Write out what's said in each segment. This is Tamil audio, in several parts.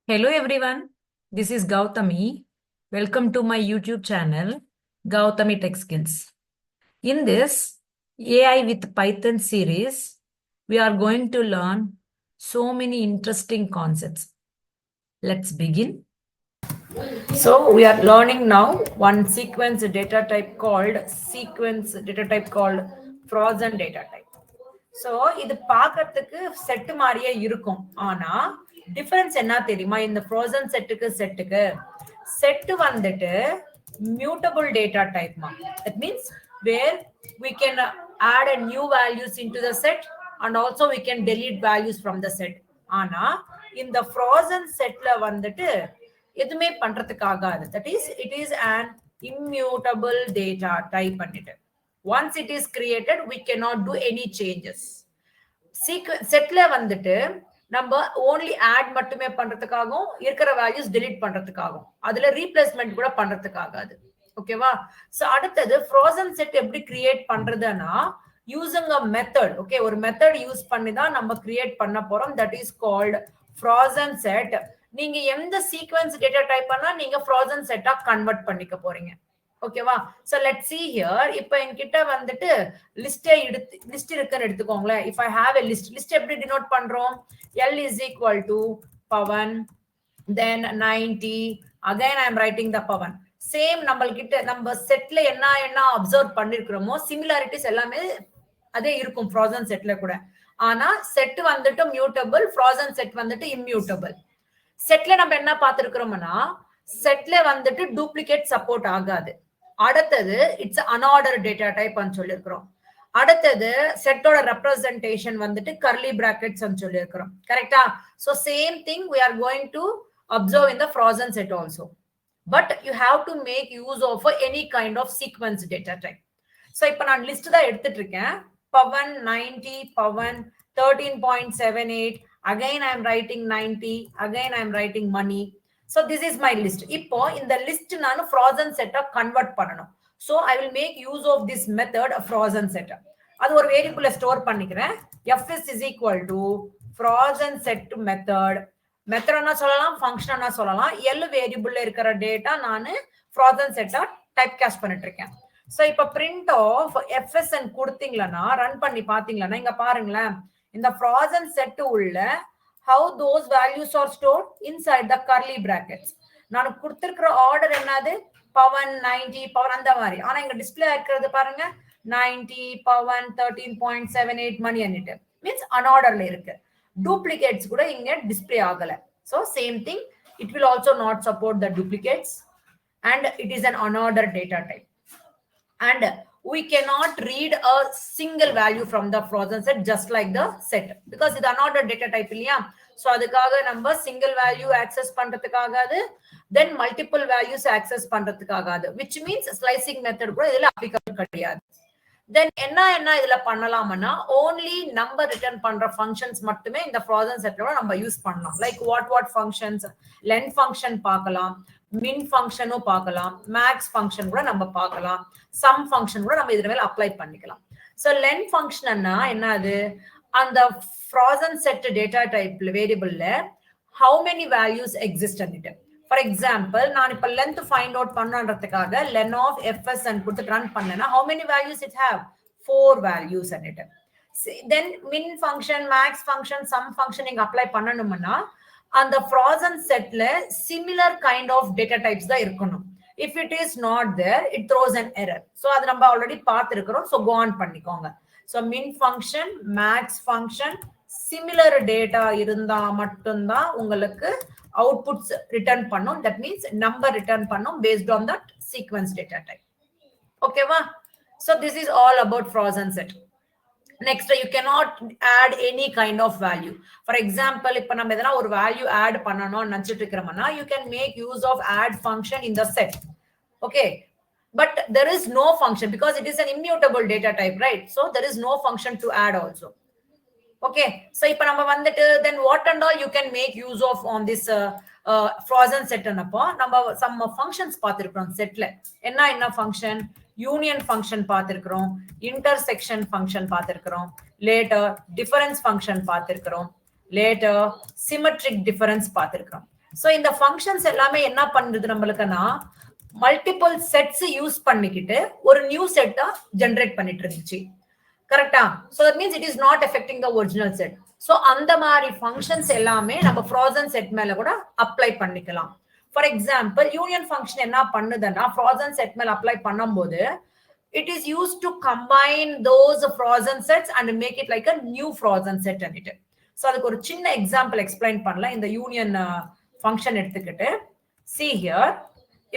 Hello everyone, this is Gautami. Welcome to my YouTube channel, Gautami Tech Skills. In this AI with Python series, we are going to learn so many interesting concepts. Let's begin. So we are learning now one sequence data type called frozen data type. So இது பார்க்கறதுக்கு செட்டு மாதிரியே இருக்கும். ஆனா டிஃபரன்ஸ் என்ன தெரியுமா? இந்த ஃப்ரோசன் செட்டுக்கு செட்டு வந்துட்டு மியூட்டபிள் டேட்டா டைப்மா. That means where we can add a new values into the set and also we can delete values from the set. ஆனா இந்த ஃப்ரோசன் செட்ல வந்துட்டு எதுவுமே பண்றதுக்கு ஆகாது. That is it is an immutable data type பண்ணிட்டு once it is created we cannot do any changes. செட்ல வந்துட்டு நம்ம ஓன்லி ஆட் மட்டுமே பண்றதுக்காகவும் இருக்கிற வேல்யூஸ் delete பண்றதுக்காகவும் அதுல ரீப்ளேஸ்மெண்ட் கூட பண்றதுக்கு ஆகாது. ஓகேவா? சோ அடுத்தது ஃப்ரோசன் செட் எப்படி கிரியேட் பண்றதுன்னா யூசிங் a method. ஓகே, ஒரு மெத்தட் யூஸ் பண்ணி தான் நம்ம கிரியேட் பண்ண போறோம். That is called frozen set. நீங்க எந்த சீக்வென்ஸ் டேட்டா டைப் பண்ணா நீங்க ஃப்ரோசன் செட்டா கன்வெர்ட் பண்ணிக்க போறீங்க. ஓகேவா? So let's see here. இப்போ என்கிட்ட வந்துட்டு லிஸ்ட் இருக்குன்னு எடுத்துக்கோங்களேன். if I have a list எப்படி டினோட் பண்றோம்? L is equal to pavan then 90 again I am writing the pavan. Same நம்மள்கிட்ட நம்ம செட்ல என்ன அப்சர்வ் பண்ணிருக்கிறோமோ சிமிலாரிட்டிஸ் எல்லாமே அதே இருக்கும் ஃப்ரோசன் செட்ல கூட. ஆனா செட் வந்துட்டு மியூட்டபிள், ஃப்ரோசன் செட் வந்துட்டு இம்மியூட்டபிள். செட்ல நம்ம என்ன பார்த்திருக்கிறோம்னா செட்ல வந்துட்டு டூப்ளிகேட் சப்போர்ட் ஆகாது. அடுத்தது இட்ஸ் அன்ஆர்டர் டேட்டா டைப் சொல்லியிருக்கிறோம். அடுத்தது செட்டோட ரெப்ரசன்டேஷன் வந்துட்டு கர்லி பிராக்கெட்ஸ் சொல்லியிருக்கிறோம். கரெக்டா? So same thing we are going to observe in the frozen set also, but you have to make use of any kind of sequence data type. so இப்போ நான் லிஸ்ட் தான் எடுத்துட்டு இருக்கேன். pavan 90 pavan 13.78 again I am writing 90 again I am writing money. So this is my list. இப்போ இந்த லிஸ்ட் நான் frozen set கன்வெர்ட் பண்ணனும். So I will make use of this method of frozen set. அது ஒரு வேரியபிள்ல ஸ்டோர் பண்ணிக்கிறேன். fs is equal to frozen set method. மெத்தட்னா சொல்லலாம், ஃபங்க்ஷனா சொல்லலாம். l வேரியபிள்ல இருக்கிற டேட்டா நான் frozen set டைப் காஸ்ட் பண்ணிட்டு இருக்கேன். சோ இப்போ print of fs ன்னு கொடுத்தீங்களா ரன் பண்ணி பாத்தீங்களா இங்க பாருங்களேன். இந்த frozen set உள்ள how those values are stored inside the curly brackets. நான் கொடுத்திருக்கிற ஆர்டர் என்னது? pavan 90 pavan அந்த மாதிரி. ஆனா இங்க டிஸ்ப்ளே ஆகிறது பாருங்க 90 pavan 13.78 மணி அன்னிட்டு மீன்ஸ் அன்ஆர்டர்ல இருக்கு. டூப்ளிகேட்ஸ் கூட இங்க டிஸ்ப்ளே ஆகல. so same thing, it will also not support the duplicates and it is an unordered data type. And we cannot read a single value from the frozen set just like the set because இது unordered data type இல்லையா? சோ அதுக்காக நம்ம சிங்கிள் வேல்யூ ஆக்சஸ் பண்றதுக்கு ஆகாது, then multiple values ஆக்சஸ் பண்றதுக்கு ஆகாது, which means slicing method கூட இதுல applicable கிடையாது. then என்ன இதுல பண்ணலாம்னா only number return பண்ற functions மட்டுமே இந்த frozen setல நம்ம யூஸ் பண்ணலாம். like what functions? len function பார்க்கலாம், min ஃபங்க்ஷனும் பார்க்கலாம், max ஃபங்க்ஷன் கூட நம்ம பார்க்கலாம், sum ஃபங்க்ஷன் கூட நம்ம இதுல மேல அப்ளை பண்ணிக்கலாம். சோ len ஃபங்க்ஷன்னா என்னது? அந்த frozen set data type வேரியபிள்ல how many values exist அன்னிட்டு. ஃபார் எக்ஸாம்பிள் நான் இப்ப length find out பண்ணன்றதுக்காக len of fs and கொடுத்து ரன் பண்ணேன்னா how many values it have? 4 values அன்னிட்டு. then min function, max function, sum function நீங்க அப்ளை பண்ணணும்னா அந்த frozen setல similar kind of data types தான் இருக்கணும். if it is not there it throws an error. so அது நம்ம ஆல்ரெடி பார்த்திருக்கிறோம். so go on பண்ணிக்கோங்க. so min function, max function, similar data இருந்தா மட்டும்தான் உங்களுக்கு outputs return பண்ணும். that means number return பண்ணும் based on that sequence data type. ஓகேவா? so this is all about frozen set. next you cannot add any kind of value. for example இப்ப நம்ம எதனா ஒரு value add பண்ணனும் நினைச்சிட்டு இருக்கறோம்னா you can make use of add function in the set. okay, but there is no function because it is an immutable data type, right? so there is no function to add also. okay, so இப்ப நம்ம வந்துட்டு then what and all you can make use of on this frozen set அப்போ நம்ம some functions பார்த்திருக்கோம் செட்ல. என்ன ஃபங்க்ஷன்? யூனியன் ஃபங்க்ஷன் பார்த்திருக்கிறோம், இன்டர்செக்ஷன் ஃபங்க்ஷன் பார்த்திருக்கிறோம், லேட்டர் டிஃபரன்ஸ் ஃபங்க்ஷன் பார்த்திருக்கிறோம், லேட்டர் சிமெட்ரிக் டிஃபரன்ஸ் பார்த்திருக்கிறோம். சோ இந்த ஃபங்க்ஷன்ஸ் எல்லாமே என்ன பண்ணுது நம்மளுக்குன்னா மல்டிபிள் செட்ஸ் யூஸ் பண்ணிக்கிட்டு ஒரு நியூ செட்டா ஜெனரேட் பண்ணிட்டு இருந்துச்சு. கரெக்டா? So that means it is not affecting the original set. So அந்த மாதிரி ஃபங்க்ஷன்ஸ் எல்லாமே நம்ம ஃப்ரோசன் செட் மேல கூட அப்ளை பண்ணிக்கலாம். ஃபார் எக்ஸாம்பிள் யூனியன் ஃபங்க்ஷன் என்ன பண்ணுதுன்னா ஃப்ரோசன் செட் மேல அப்ளை பண்ணும்போது it is used to combine those frozen sets and make it like a new frozen set and it. So அதுக்கு ஒரு சின்ன எக்ஸாம்பிள் எக்ஸ்பிளைன் பண்ணலாம் இந்த யூனியன் ஃபங்க்ஷன் எடுத்துக்கிட்டு. see here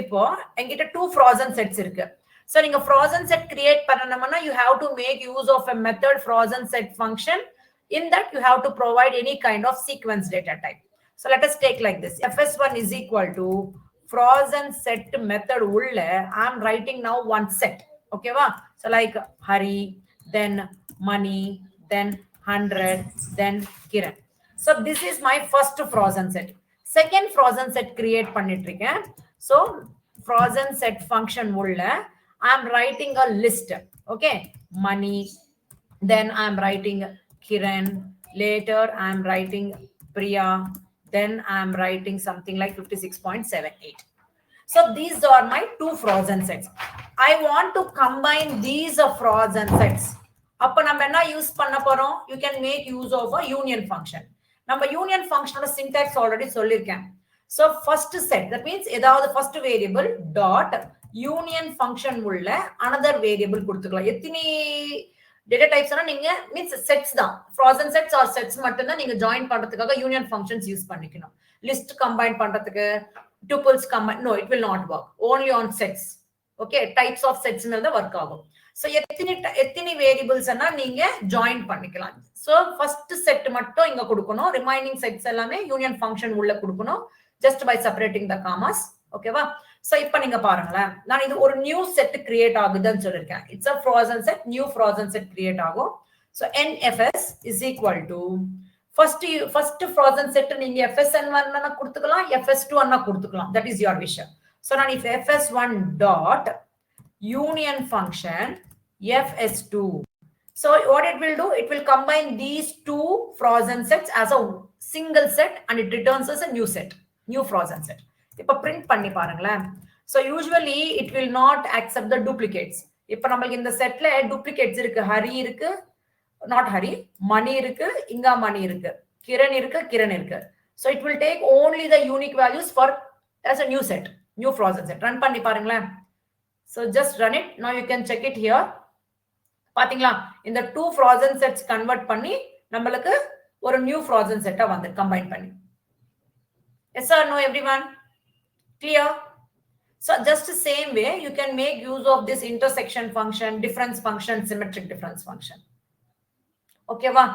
இப்போ என்கிட்ட 2 frozen sets இருக்கு. so நீங்க frozen set create பண்ணனும்னா you have to make use of a method frozen set function. in that you have to provide any kind of sequence data type. so let us take like this. fs1 is equal to frozen set method உள்ள I am writing now one set. okay va? so like Hari, then Money, then 100, then Kiran. so this is my first frozen set. second frozen set create பண்ணிட்டிருக்கேன். so frozen set function உள்ள I am writing a list. okay, Money, then I am writing Kiran, later I am writing Priya, then I am writing something like 56.78. so these are my 2 frozen sets. I want to combine these frozen sets. அப்ப நம்ம என்ன யூஸ் பண்ண போறோம்? you can make use of a union function. நம்ம union function syntax already சொல்லிருக்கேன். so first set, that means ஏதாவது first variable dot union function உள்ள another variable கொடுத்துக்கலாம். எத்தனை data types நீங்க means sets தான். frozen sets or sets மட்டும் தான் நீங்க join பண்றதுக்காக union functions யூஸ் பண்ணிக்கணும். list combine பண்றதுக்கு, tuples combine, no, it will not work. only on sets. okay, types of sets மேல தான் work ஆகும். so எத்தனை variables நீங்க join பண்ணிக்கலாம். so first set மட்டும் இங்க கொடுக்கணும். remaining sets எல்லாமே union function உள்ள கொடுக்கணும் just by separating the commas. ஓகேவா? so இப்ப நீங்க பாருங்களேன், நான் இது ஒரு நியூ செட் கிரியேட் ஆகுதுன்னு சொல்லிருக்கேன். It's a frozen set, new frozen set create ஆகும். so nfs is equal to first frozen set நீங்க fsn1 னா கொடுத்துக்கலாம், fs2 னா கொடுத்துக்கலாம். that is your wish. so நான் if fs1 dot union function fs2, so what it will do, it will combine these 2 frozen sets as a single set and it returns as a new set, new frozen set. இப்ப print பண்ணி பாருங்களேன். so usually it will not accept the duplicates. இப்ப நமக்கு இந்த செட்ல duplicates இருக்கு. ஹரி இருக்கு, not Hari, Money இருக்கு, இங்க Money இருக்கு, Kiran இருக்கு, Kiran இருக்கு. so it will take only the unique values for as a new set, new frozen set. run பண்ணி பாருங்களேன். so just run it. now you can check it here. பாத்தீங்களா, இந்த 2 frozen sets convert பண்ணி நம்மளுக்கு ஒரு new frozen set வந்து combine பண்ணி. yes or no everyone? clear? so just the same way you can make use of this intersection function, difference function, symmetric difference function. okay va?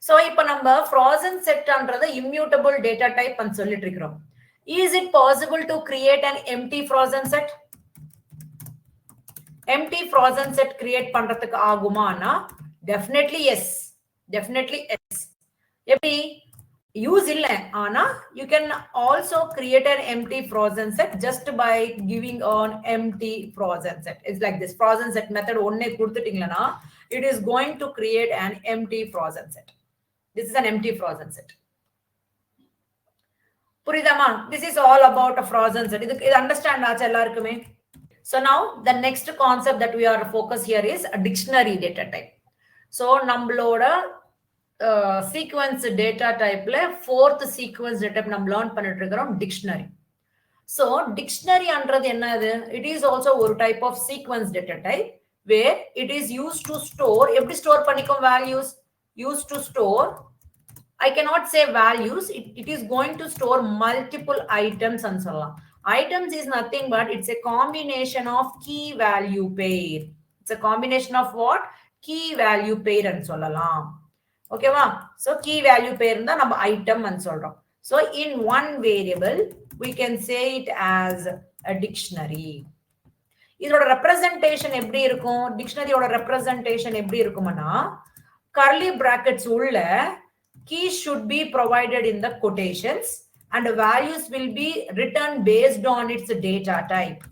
so ipo நம்ம frozen set ன்றது immutable data type ன்னு சொல்லிட்டு இருக்கோம். is it possible to create an empty frozen set? empty frozen set create பண்றதுக்கு ஆகுமானா definitely yes, definitely yes. எப்படி use இல்ல, ஆனா you can also create an empty frozen set just by giving on empty frozen set. it's like this frozen set method ஒண்ணே கொடுத்துட்டீங்களா it is going to create an empty frozen set. this is an empty frozen set. புரியுதாமா? this is all about a frozen set. இது understand ஆச்சு எல்லாருக்குமே? so now the next concept that we are focus here is a dictionary data type. so நம்மளோட sequence data type ல fourth sequence data type நம்ம learn பண்ணிட்டு இருக்கோம் dictionary. so dictionary ன்றது என்னது? it is also ஒரு type of sequence data type where it is used to store, எப்படி store பண்ணிக்கும் values, used to store, I cannot say values, it is going to store multiple items and சொல்லலாம். items is nothing but it's a combination of key value pair. it's a combination of what? key value pair and சொல்லலாம். okay va? so key value pair தான் நம்ம item ன்னு சொல்றோம். so in one variable we can say it as a dictionary. இதோட representation எப்படி இருக்கும்? dictionaryயோட representation எப்படி இருக்கும்னா curly brackets உள்ள keys should be provided in the quotations and values will be written based on its data type.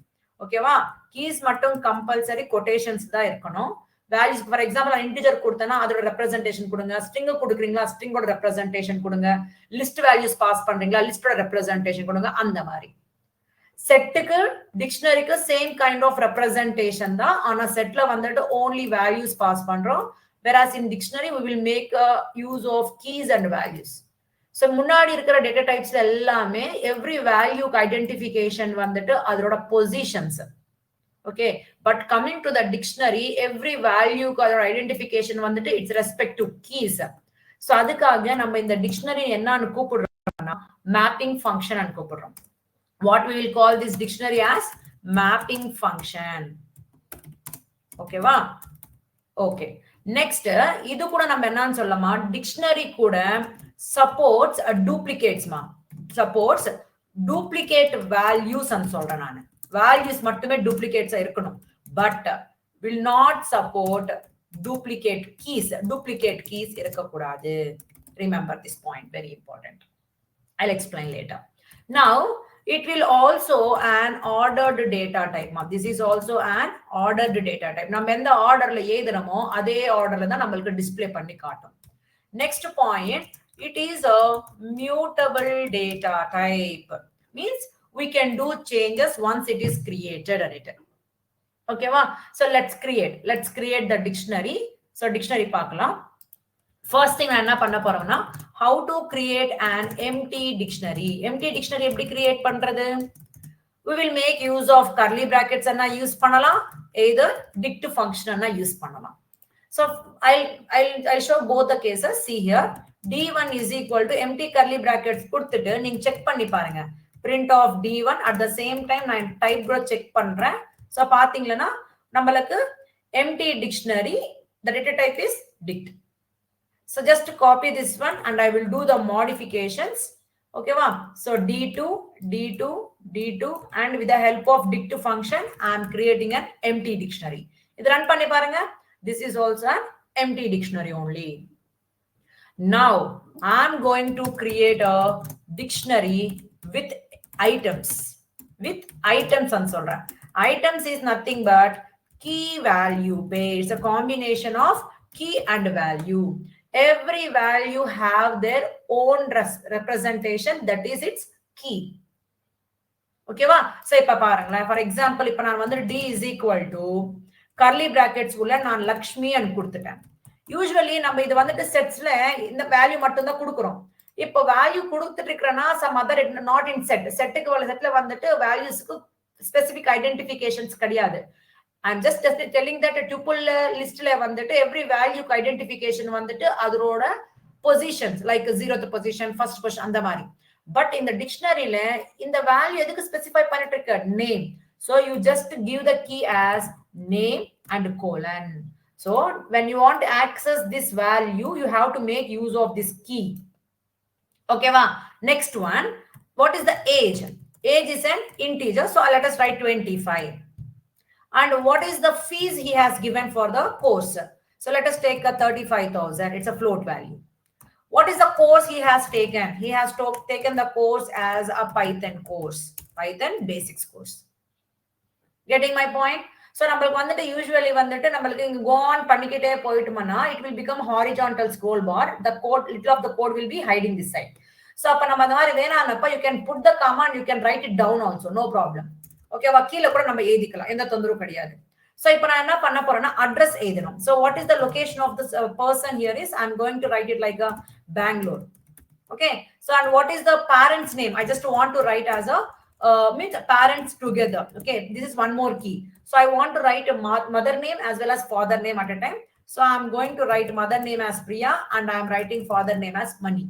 okay va? keys மட்டும் compulsory, quotations தான் இருக்கணும். வேல்யூஸ் ஃபார் எக்ஸாம்பிள் இன்டிஜர் கொடுத்தனா அதோட ரெப்ரசன்டேஷன் கொடுங்க, ஸ்ட்ரிங் கொடுக்குறீங்களா ஸ்ட்ரிங்கோட ரெப்ரசன்டேஷன் கொடுங்க, லிஸ்ட் வேல்யூஸ் பாஸ் பண்றீங்களா லிஸ்டோட ரெப்ரசன்டேஷன் கொடுங்க, அந்த மாதிரி. செட்டுக்கு டிக்ஷனரிக்கு சேம் கைண்ட் ஆஃப் ரெப்ரசன்டேஷன் தான், ஆனா செட்ல வந்துட்டு ஓன்லி வேல்யூஸ் பாஸ் பண்றோம். whereas in dictionary we will make use of keys and values. so முன்னாடி இருக்கிற டேட்டா டைப்ஸ்ல எல்லாமே every value identification வந்துட்டு அதோட positions. okay, but coming to the dictionary every value அதோட identification வந்துட்டு its respect to keys. so அதுக்காக நம்ம இந்த dictionary என்னன்னு கூப்பிடுறோம்னா mapping function ன்னு கூப்பிடுறோம். what we will call this dictionary as mapping function. okay va? okay, next இது கூட நம்ம என்னன்னு சொல்லலாமா dictionary கூட supports duplicates ma, supports duplicate values ன்னு சொல்றேன் நான். values மட்டுமே duplicates இருக்கணும், but will not support duplicate keys. duplicate keys இருக்க கூடாது. remember this point, very important. I'll explain later. now it will also an ordered data type. this is also an ordered data type. நம்ம எந்த ஆர்டர்ல எழுதுறோமோ அதே ஆர்டர்ல தான் நமக்கு டிஸ்ப்ளே பண்ணி காட்டும். next point, it is a mutable data type. means we can do changes once it is created on it. okay va? so let's create the dictionary. so dictionary பார்க்கலாம். first thing நான் என்ன பண்ண போறோம்னா how to create an empty dictionary. empty dictionary எப்படி create பண்றது? we will make use of curly brackets Anna use பண்ணலாம், either dict function அண்ணா யூஸ் பண்ணலாம். so I'll show both the cases. see here, d1 is equal to empty curly brackets கொடுத்துட்டு நீங்க செக் பண்ணி பாருங்க. print of d1 at the same time நான் type கூட செக் பண்றேன். so பாத்தீங்கன்னா நம்மளுக்கு empty dictionary, the data type is dict. so just copy this one and I will do the modifications. okay va? so d2 and with the help of dict function I am creating an empty dictionary. idu run panni parunga. this is also an empty dictionary only. now I am going to create a dictionary with items. and solra. items is nothing but key value pairs. it's a combination of key and value. every value have their own representation, that is its key. okay va? so இப்ப பாருங்களேன், for example இப்ப நான் வந்து d is equal to curly brackets உள்ள நான் லக்ஷ்மி ன்னு கொடுத்துட்டேன். usually நம்ம இது வந்துட்டு setsல இந்த வேல்யூ மட்டும் தான் கொடுக்கிறோம். இப்போ வேல்யூ கொடுத்துட்டு இருக்கறனா some other not in setக்கு வர setல வந்துட்டு வேல்யூஸ்க்கு specific identifications கிடையாது. I'm just telling that a tuple list la vandu every value identification vandu adroda positions like 0th position, first position and the mari. but in the dictionary la in the value edukku specify pannittirukka name. so you just give the key as name and colon. so when you want to access this value you have to make use of this key. okay va? next one, what is the age? age is an integer, so let us write 25. and what is the fees he has given for the course? so let us take a 35,000. it's a float value. what is the course he has taken? he has taken the course as a Python course, Python basics course. getting my point? so நமக்கு வந்துட்டு usually வந்துட்டு நமக்கு இங்க go on பண்ணிக்கிட்டே போயிட்டுமனா it will become horizontal scroll bar. the code, little of the code will be hiding this side. so அப்ப நம்ம அந்த மாதிரி வேணாம்னப்ப you can put the command, you can write it down also, no problem. okay va? கீழ கூட நம்ம எழுதிக்கலாம், எந்த தொந்தரவும் கிடையாது. so இப்போ நான் என்ன பண்ண போறேன்னா address எழுதணும். so what is the location of this person here is I'm going to write it like a Bangalore. okay, so and what is the parents name? I just want to write as a means parents together. okay, this is one more key. so I want to write a mother name as well as father name at a time. so I'm going to write mother name as Priya and I'm writing father name as Mani.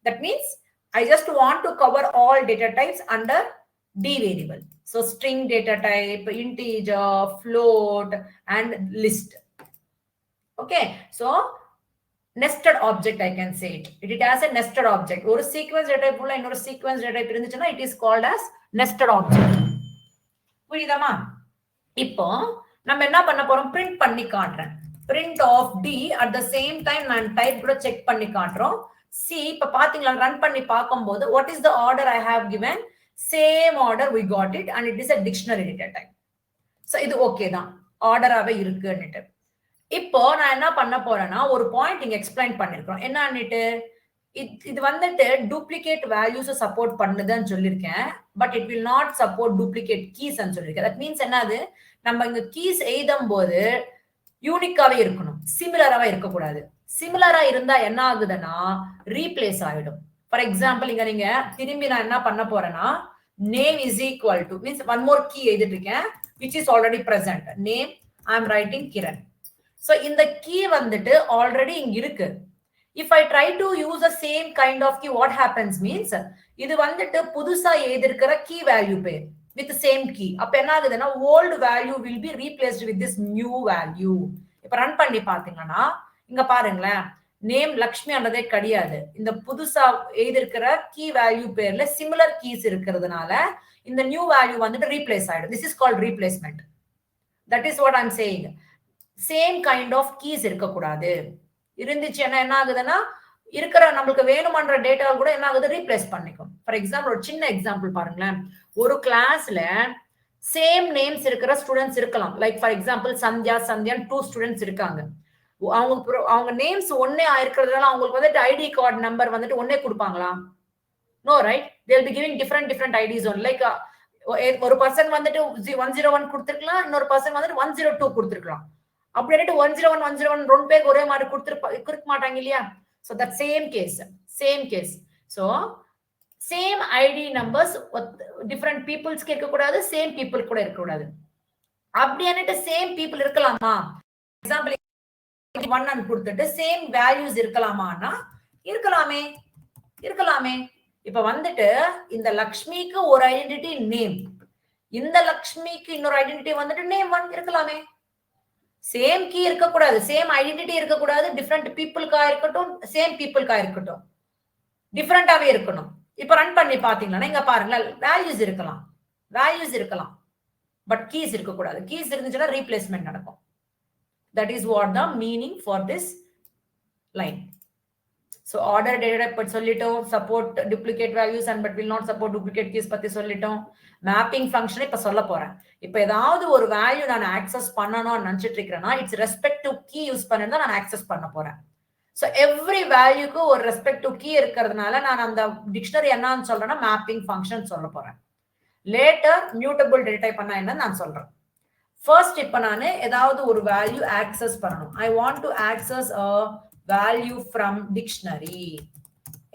that means I just want to cover all data types under D variable. so string data type, integer, float and list. okay, so nested object I can say it. it has a nested object. ஒரு sequence data type உள்ள இன்னொரு sequence data type இருந்துச்சுன்னா it is called as nested object. புரியுதாமா? இப்போ நம்ம என்ன பண்ண போறோம், print பண்ணி காட்டுறேன். print of D at the same time நான் type கூட check பண்ணி காட்டுறோம். see இப்ப பாத்தீங்களா ரன் பண்ணி பாக்கும்போது what is the order I have given? same order we got it and it is a dictionary data type. so இது okay தான், ஆர்டராவே இருக்குன்னு. இப்போ நான் என்ன பண்ண போறேன்னா ஒரு பாயிண்ட் இங்க எக்ஸ்பிளைன் பண்ணிருக்கோம். என்னன்னுட்டு இது வந்துட்டு டூப்ளிகேட் வேல்யூஸ் சப்போர்ட் பண்ணுதுன்னு சொல்லியிருக்கேன். But it will not support duplicate keys சொல்லியிருக்கேன். தட் மீன்ஸ் என்னது, நம்ம இங்க கீஸ் எழுதும் போது யூனிக்காவே இருக்கணும், சிமிலராவே இருக்கக்கூடாது. சிமிலரா இருந்தா என்ன ஆகுதுன்னா ரீப்ளேஸ் ஆயிடும். ஃபார் எக்ஸாம்பிள் இங்க நீங்க திரும்பி நான் என்ன பண்ண போறேன்னா name is equal to means one more key எழுதிட்டு இருக்கேன் which is already present. Name I am writing Kiran. So இந்த key வந்துட்டு already இங்க இருக்கு. If I try to use the same kind of key, what happens means இது வந்துட்டு புதுசா எழுதிருக்கிற key value பேர் with the same key. அப்ப என்ன ஆகுதுன்னா old value will be replaced with this new value. இப்ப ரன் பண்ணி பாத்தீங்கன்னா இங்க பாருங்களேன், நேம் லக்ஷ்மி ஆனதே கிடையாது. இந்த புதுசா எழுதிருக்கிற key value பேர்ல similar keys இருக்கிறதுனால இந்த new value வந்துட்டு replace ஆயிடும். This is called replacement. That is what I am saying. Same kind of keys இருக்கக்கூடாது. இருந்துச்சுன்னா என்ன ஆகுதுன்னா இருக்கிற நம்மளுக்கு வேணுமன்ற டேட்டா கூட என்ன ஆகுது ரீப்ளேஸ் பண்ணிக்கும். ஃபார் எக்ஸாம்பிள் ஒரு சின்ன எக்ஸாம்பிள் பாருங்களேன். ஒரு கிளாஸ்ல சேம் நேம்ஸ் இருக்கிற ஸ்டூடெண்ட்ஸ் இருக்கலாம். லைக் ஃபார் எக்ஸாம்பிள் சந்தியா சந்தியான் 2 ஸ்டூடெண்ட்ஸ் இருக்காங்க. அவங்க நேம்ஸ் ஒன்னே இருக்கிறதுனால அவங்களுக்கு வந்துட்டு ஐடி கார்டு நம்பர் வந்துட்டு ஒன்னே கொடுப்பாங்களா? No, right? they will be giving different IDs on. Like ஒரு பர்சன் வந்துட்டு 101 கொடுத்திருக்கலாம், இன்னொரு பர்சன் வந்துட்டு 102 கொடுத்திருக்கலாம். அப்படின்ட்டு 101 101 ரெண்டு பேருக்கு ஒரே மாதிரி கொடுக்க மாட்டாங்க இல்லையா? So that same case. So same ID numbers different people's இருக்க கூடாது, same people கூட இருக்க கூடாது. அப்படின்ட்டு same people இருக்கலாமா? எக்ஸாம்பிள் 1 கொடுத்துட்டு சேம் வேல்யூஸ் இருக்கலாமான்னா இருக்கலாமே. இப்ப வந்துட்டு இந்த லக்ஷ்மிக்கு ஒரு ஐடென்டிட்டி நேம், இந்த லக்ஷ்மிக்கு இன்னொரு ஐடென்டிட்டி வந்துட்டு நேம் 1 இருக்கலாமே. சேம் கீ இருக்கக்கூடாது, சேம் ஐடென்டிட்டி இருக்கக்கூடாது, டிஃப்ரெண்ட் பீப்புளுக்கா இருக்கட்டும், சேம் பீப்புளுக்கா இருக்கட்டும், டிஃப்ரெண்டாவே இருக்கணும். இப்ப ரன் பண்ணி பாத்தீங்கன்னா இங்க பாருங்களேன், வேல்யூஸ் இருக்கலாம் பட் கீஸ் இருக்கக்கூடாது. கீஸ் இருந்துச்சுன்னா ரீப்ளேஸ்மெண்ட் நடக்கும். That is what the meaning for this line. So order data type சொல்லிட்டோம், support duplicate values and but will not support duplicate keys பத்தி சொல்லிட்டோம். மேப்பிங் ஃபங்க்ஷன் இப்ப சொல்ல போறேன். இப்ப ஏதாவது ஒரு வேல்யூ நான் ஆக்சஸ் பண்ணணும்னு நினைச்சிட்டு இருக்கேன்னா இட்ஸ் ரெஸ்பெக்டிவ் கீ யூஸ் பண்ணி தான் நான் ஆக்சஸ் பண்ண போறேன். சோ எவ்ரி வேல்யூக்கு ஒரு ரெஸ்பெக்டிவ் கீ இருக்கிறதுனால நான் அந்த டிக்ஷனரி என்னன்னு சொல்றேன்னா மேப்பிங் ஃபங்க்ஷன் சொல்ல போறேன். லேட்டர் மியூட்டபிள் டேட்டா டைப் பண்ணா என்னன்னு நான் சொல்றேன். ஃபர்ஸ்ட் இப்ப நான் ஏதாவது ஒரு வேல்யூ ஆக்சஸ் பண்ணணும். ஐ want to access a value from dictionary.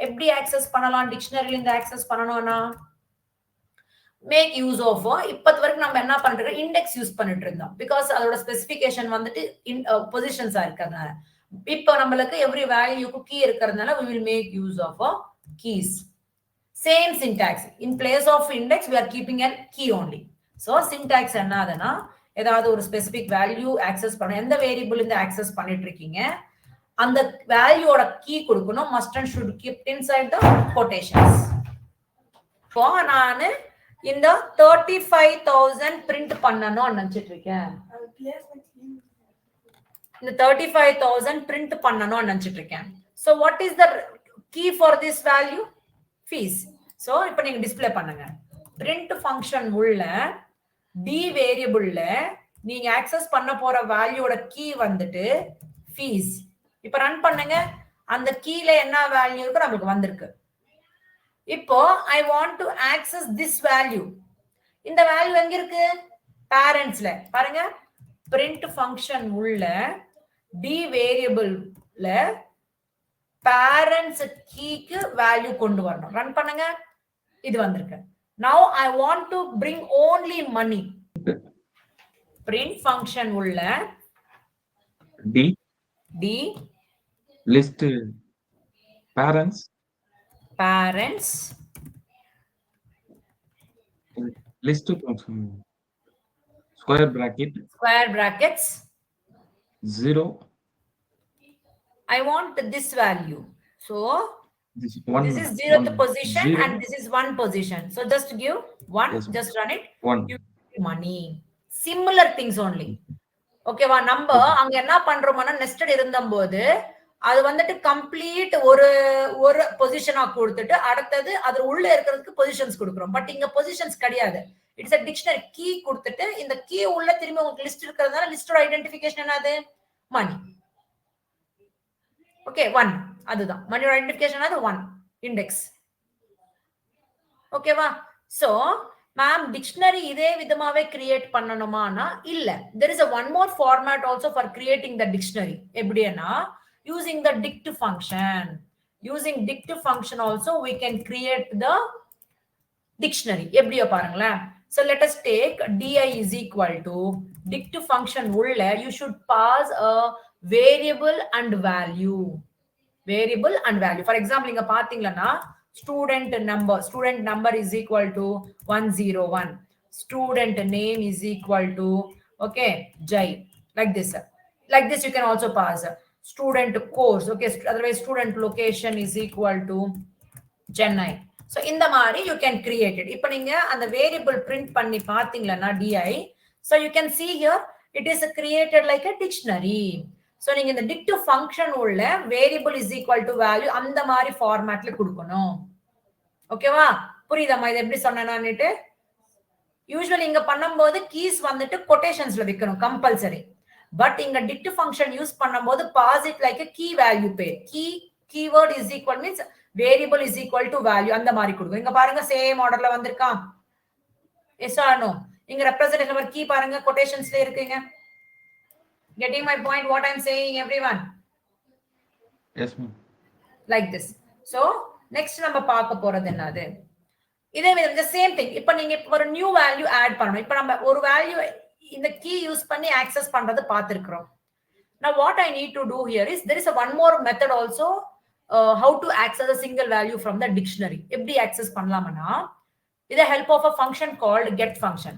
எப்படி ஆக்சஸ் பண்ணலாம்? டிக்ஷனரியில இருந்து ஆக்சஸ் பண்ணணும்னா மேக் யூஸ் ஆஃப், இப்பத்து வரைக்கும் நம்ம என்ன பண்ணிட்டு இண்டெக்ஸ் யூஸ் பண்ணிட்டு இருந்தோம். பிகாஸ் அதோட ஸ்பெசிபிகேஷன் வந்துட்டு பொசிஷன்ஸா இருக்கிறதுனால. இப்போ நம்மளுக்கு எவ்ரி வேல்யூக்கு கீ இருக்கிறதுனால we will make use of keys. Same syntax. In place of index we are keeping a key only. So syntax என்னதுன்னா ஏதாவது ஒரு ஸ்பெசிபிக் வேல்யூ ஆக்சஸ் பண்ண, எந்த வேரியபிள் இந்த ஆக்சஸ் பண்ணிட்டு இருக்கீங்க அந்த வேல்யூவோட கீ கொடுக்கணும். Must and should keep inside the quotations. இப்போ நான் இந்த 35,000 பிரிண்ட் பண்ணனும் நினைச்சிட்டு இருக்கேன். இந்த 35,000 பிரிண்ட் பண்ணனும் நினைச்சிட்டு இருக்கேன். So what is the key for this value? Fees. So இப்போ நீங்க டிஸ்ப்ளே பண்ணுங்க. print ஃபங்க்ஷன் உள்ள d வேரியபிள்ல நீங்க ஆக்சஸ் பண்ண போற வேல்யூவோட கீ வந்துட்டு fees. இப்ப ரன் பண்ணுங்க, அந்த கீல என்ன வேல்யூ இருக்கு நமக்கு வந்திருக்கு. இப்போ I want to access this value. இந்த வேல்யூ எங்க இருக்கு? பேரண்ட்ஸ்ல. பாருங்க, print ஃபங்க்ஷன் உள்ள d வேரியபிள்ல பேரண்ட்ஸ் கீக்கு வேல்யூ கொண்டு வரணும். ரன் பண்ணுங்க, இது வந்திருக்கு. Now I want to bring only money. print function உள்ள d list parents list square brackets 0. I want this value. So this is 0th position 0. And this is 1 position. So just give 1. Yes. Just run it. 1. You money. Similar things only. ஓகேவா? நம்ம அங்க என்ன பண்றோம்னா நெஸ்டட் இருந்தம்போது அது வந்துட்டு கம்ப்ளீட் ஒரு பொசிஷனா கொடுத்துட்டு அடுத்தது அது உள்ள இருக்கிறதுக்கு பொசிஷன்ஸ் கொடுக்குறோம். பட் இங்க பொசிஷன்ஸ் கிடையாது. இட்ஸ் a டிக்ஷனரி கீ கொடுத்துட்டு இந்த கீ உள்ள திரும்பி உங்களுக்கு லிஸ்ட் இருக்கிறதுனால லிஸ்டோட ஐடென்டிஃபிகேஷன் என்னது? மணி. ஓகே, 1 அதுதான் மணியோட ஐடென்டிஃபிகேஷன், அது 1 இண்டெக்ஸ். ஓகேவா? சோ மேம் டிக்ஷனரி இதே விதமாவே கிரியேட் பண்ணணுமானா இல்ல. there is a one more format also for creating the dictionary. எப்படின்னா using the dict function. Using dict function also we can create the dictionary. எப்படியோ பாருங்களேன். So let us take di is equal to dict function உள்ள you should pass a variable and value. Variable and value. For example, இங்க பாத்தீங்கன்னா student number is equal to 101. Student name is equal to, okay, Jai. Like this. Like this you can also pass. Student course, okay, otherwise student location is equal to Chennai. So in the mari you can create it. இப்ப நீங்க அந்த variable print பண்ணி பாத்தீங்கன்னா di, so you can see here it is created like a dictionary. So நீங்க இந்த dict function உள்ள variable is equal to value அந்த மாதிரி ஃபார்மேட்ல கொடுக்கணும். ஓகேவா? புரியுதாமா இது எப்படி சொன்னேனான்னுட்டு? யூசுவலி இங்க பண்ணும்போது கீஸ் வந்துட்டு கொட்டேஷன்ஸ்ல வைக்கணும் கம்பல்சரி. பட் இங்க dict function யூஸ் பண்ணும்போது pass it like a key value pair. Keyword is equal means variable is equal to value அந்த மாதிரி கொடுக்கும். இங்க பாருங்க சேம் ஆர்டர்ல வந்திருக்கா? Yes or no? இங்க ரெப்ரசன்டேஷன் நம்பர் கீ பாருங்க கொட்டேஷன்ஸ்ல இருக்குங்க. Getting my point what I'm saying everyone? Yes ma'am. Like this. So next நம்ம பார்க்க போறது என்னது? இதே மாதிரி the same thing. இப்போ நீங்க ஒரு நியூ வேல்யூ ஆட் பண்ணணும். இப்போ நம்ம ஒரு வேல்யூ இந்த கீ யூஸ் பண்ணி ஆக்சஸ் பண்றது பார்த்திருக்கிறோம். Now what I need to do here is there is a one more method also how to access a single value from the dictionary. எப்படி access பண்ணலாம்னா with the help of a function called get function.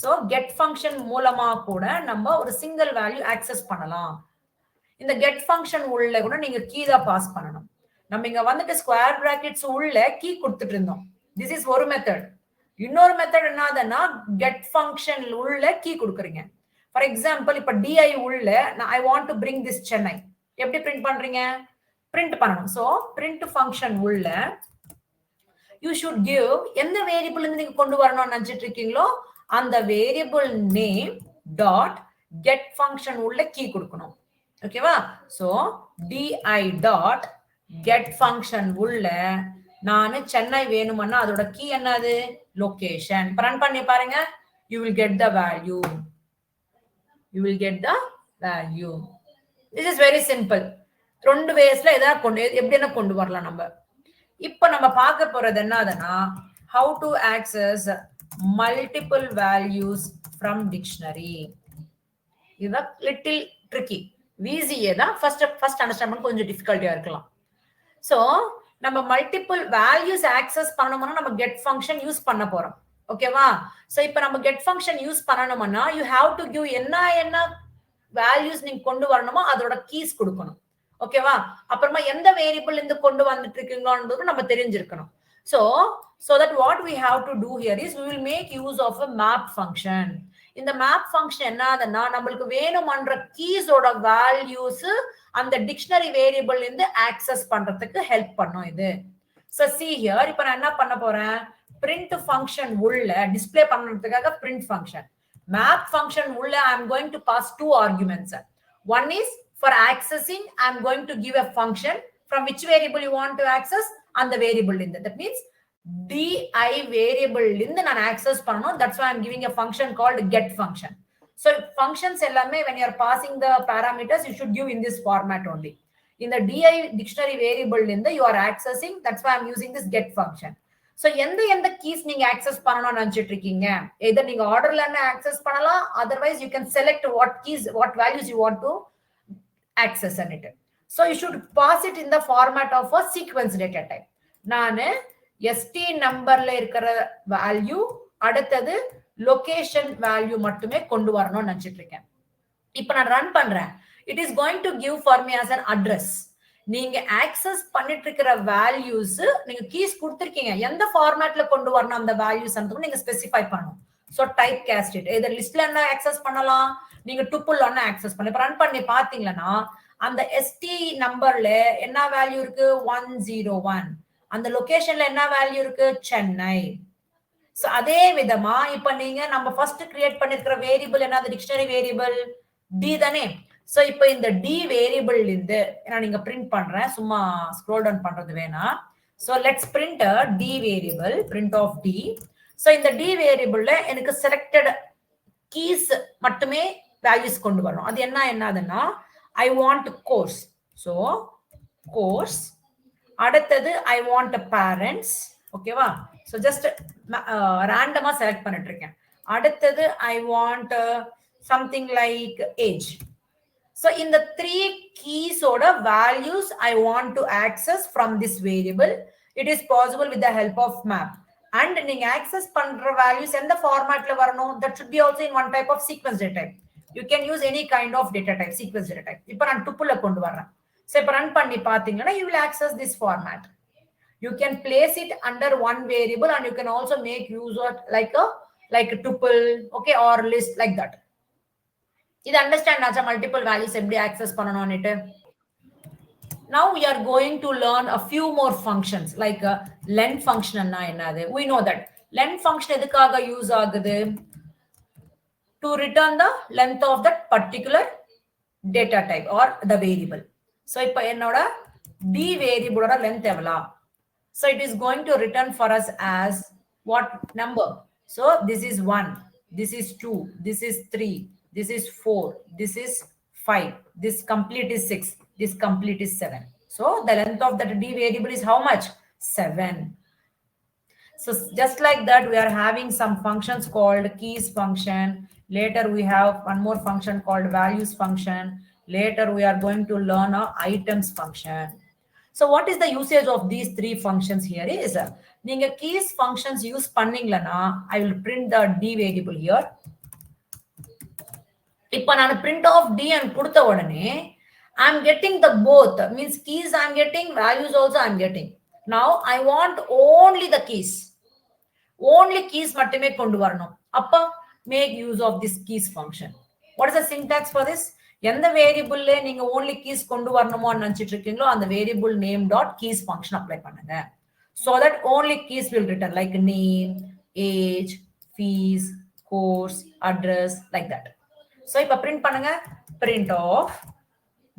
So get function மூலமா கூட நம்ம ஒரு சிங்கிள் வேல்யூ ஆக்சஸ் பண்ணலாம். இந்த get function உள்ள கூட நீங்க கீ தான் பாஸ் பண்ணணும். நம்ம இங்க வந்துட்டு ஸ்கொயர் பிராக்கெட்ஸ் உள்ள கீ கொடுத்துட்டு இருந்தோம். This is ஒரு மெத்தட். இன்னொரு மெத்தட் என்னதுன்னா get function உள்ள கீ கொடுக்குறீங்க. ஃபார் எக்ஸாம்பிள் இப்ப di உள்ள I want to bring this Chennai. எப்படி பிரிண்ட் பண்றீங்க? பிரிண்ட் பண்ணணும். So print function உள்ள you should give எந்த வேரியபிள் இருந்து நீங்க கொண்டு வரணும்னு நினைச்சிட்டு இருக்கீங்களோ அந்த variable name dot get function உள்ள கீ கொடுக்கணும். ஓகேவா? So di dot get function உள்ள நான் சென்னை வேணும்னா அதோட கீ என்னது? லொகேஷன். ரன் பண்ணி பாருங்க. you will get the value. You will get the value. This is very simple. ரெண்டு வேஸ்ல எப்படின்னா கொண்டு வரலாம் நம்ம. இப்ப நம்ம பார்க்க போறது என்னதுன்னா how to access multiple values from dictionary. இது little tricky. VCA தான் first understand பண்ண கொஞ்சம் difficulty இருக்கலாம். So நம்ம multiple values access பண்ணனும்னா நம்ம get function யூஸ் பண்ண போறோம். ஓகேவா? சோ இப்போ நம்ம get function யூஸ் பண்ணனும்னா you have to give என்ன values நீங்க கொண்டு வரணுமோ அதோட keys கொடுக்கணும். ஓகேவா? அப்புறமா எந்த வேரியபிள் இருந்து கொண்டு வந்துட்டு இருக்கீங்களோன்றது நம்ம தெரிஞ்சிருக்கணும். So that what we have to do here is we will make use of a map function. இந்த map function என்னதுன்னா நமக்கு வேணும்ன்ற keys ஓட values அந்த dictionary variable இருந்து access பண்றதுக்கு help பண்ணும் இது. So see here இப்போ நான் என்ன பண்ண போறேன்? print function உள்ள display பண்றதுக்காக print function. Map function உள்ள I am going to pass two arguments. One is for accessing I am going to give a function from which variable you want to access and the variable in that means di variable in the access பண்ணனும். That's why I am giving a function called get function. So functions எல்லாமே when you are passing the parameters you should give in this format only. In the di dictionary variable in the you are accessing, that's why I am using this get function. So எந்த keys நீங்க access பண்ணனும்னு நினைச்சிட்டு இருக்கீங்க? either நீங்க ஆர்டர்ல access பண்ணலாம், otherwise you can select what keys what values you want to access on it. So you should pass it in the format of a sequence data type. நானு st நம்பர்ல இருக்கிற வேல்யூ அடுத்தது லொகேஷன் வேல்யூ மட்டுமே கொண்டு வரணும்னு நினைச்சிட்டு இருக்கேன். இப்போ நான் ரன் பண்றேன். it is going to give for me as an address. நீங்க ஆக்சஸ் பண்ணிட்டு இருக்கிற வேல்யூஸ் நீங்க கீஸ் கொடுத்திருக்கீங்க, எந்த ஃபார்மேட்ல கொண்டு வரணும் அந்த வேல்யூஸ் நீங்க ஸ்பெசிஃபை பண்ணணும். So type cost it either லிஸ்ட்ல என்ன ஆக்சஸ் பண்ணலாம், நீங்க டுப்பிள் ஒன்னு ஆக்சஸ் பண்ணலாம். இப்ப ரன் பண்ணி பாத்தீங்கன்னா அந்த st நம்பர்ல என்ன வேல்யூ இருக்கு? 101. அந்த லொகேஷன்ல என்ன வேல்யூ இருக்கு? சென்னை. சோ அதே விதமா இப்ப நீங்க நம்ம ஃபர்ஸ்ட் கிரியேட் பண்ணிருக்கிற வேரியபிள் என்னது? டிக்ஷனரி வேரியபிள் d தானே. சோ இப்போ இந்த d வேரியபிள் இருந்து நான் நீங்க பிரிண்ட் பண்றேன், சும்மா ஸ்க்ரோல் டவுன் பண்றது வேணா. So let's print d variable, print of d. So இந்த d வேரியபிள்ல எனக்கு செலக்டட் கீஸ் மட்டுமே வேல்யூஸ் கொண்டு வரணும். அது என்னதுன்னா I want course. So course. அடுத்தது I want parents. ஓகேவா? So just randomly select பண்ணிட்டு இருக்கேன். அடுத்தது I want something like age. So in the 3 keys order values I want to access from this variable. It is possible with the help of map. And நீங்க access பண்ற values எந்த formatல வரணும்? That should be also in one type of sequence data type. You can use any kind of data type, sequence data type. இப்போ நான் tuple கொண்டு வரேன். So இப்போ run பண்ணி பாத்தீங்கன்னா you will access this format. You can place it under one variable and you can also make use of like a tuple, okay, or list like that. இது அண்டர்ஸ்டாண்ட் ஆச்சா? மல்டிபிள் வேல்யூஸ் எப்படி access பண்ணணும்னுட்டு. Now we are going to learn a few more functions like len function என்னது. We know that len function எதுக்காக யூஸ் ஆகுது? To return the length of that particular data type or the variable. So இப்போ என்னோட d variable ஓட length எவ்வளவு? So it is going to return for us as what number? So this is 1, this is 2, this is 3, this is 4, this is 5, this complete is 6, this complete is 7. So the length of that d variable is how much? 7. So just like that, we are having some functions called keys function. Later we have one more function called values function. Later we are going to learn a items function. So what is the usage of these 3 functions here is, நீங்க keys functions use பண்ணீங்களனா, I will print the d variable here. இப்போ நான் print of d and கொடுத்த உடனே I am getting the both, means keys I am getting, values also I am getting. Now I want only the keys. Only keys மட்டுமே கொண்டு வரணும். அப்ப make use of this keys function. What is the syntax for this? எந்த வேரியபிள்ல நீங்க only keys கொண்டு வரணுமோ நினைச்சிட்டு இருக்கீங்களோ அந்த variable name dot keys function apply பண்ணுங்க. So that only keys will return like name, age, fees, course, address, like that. So இப்ப print பண்ணுங்க, print of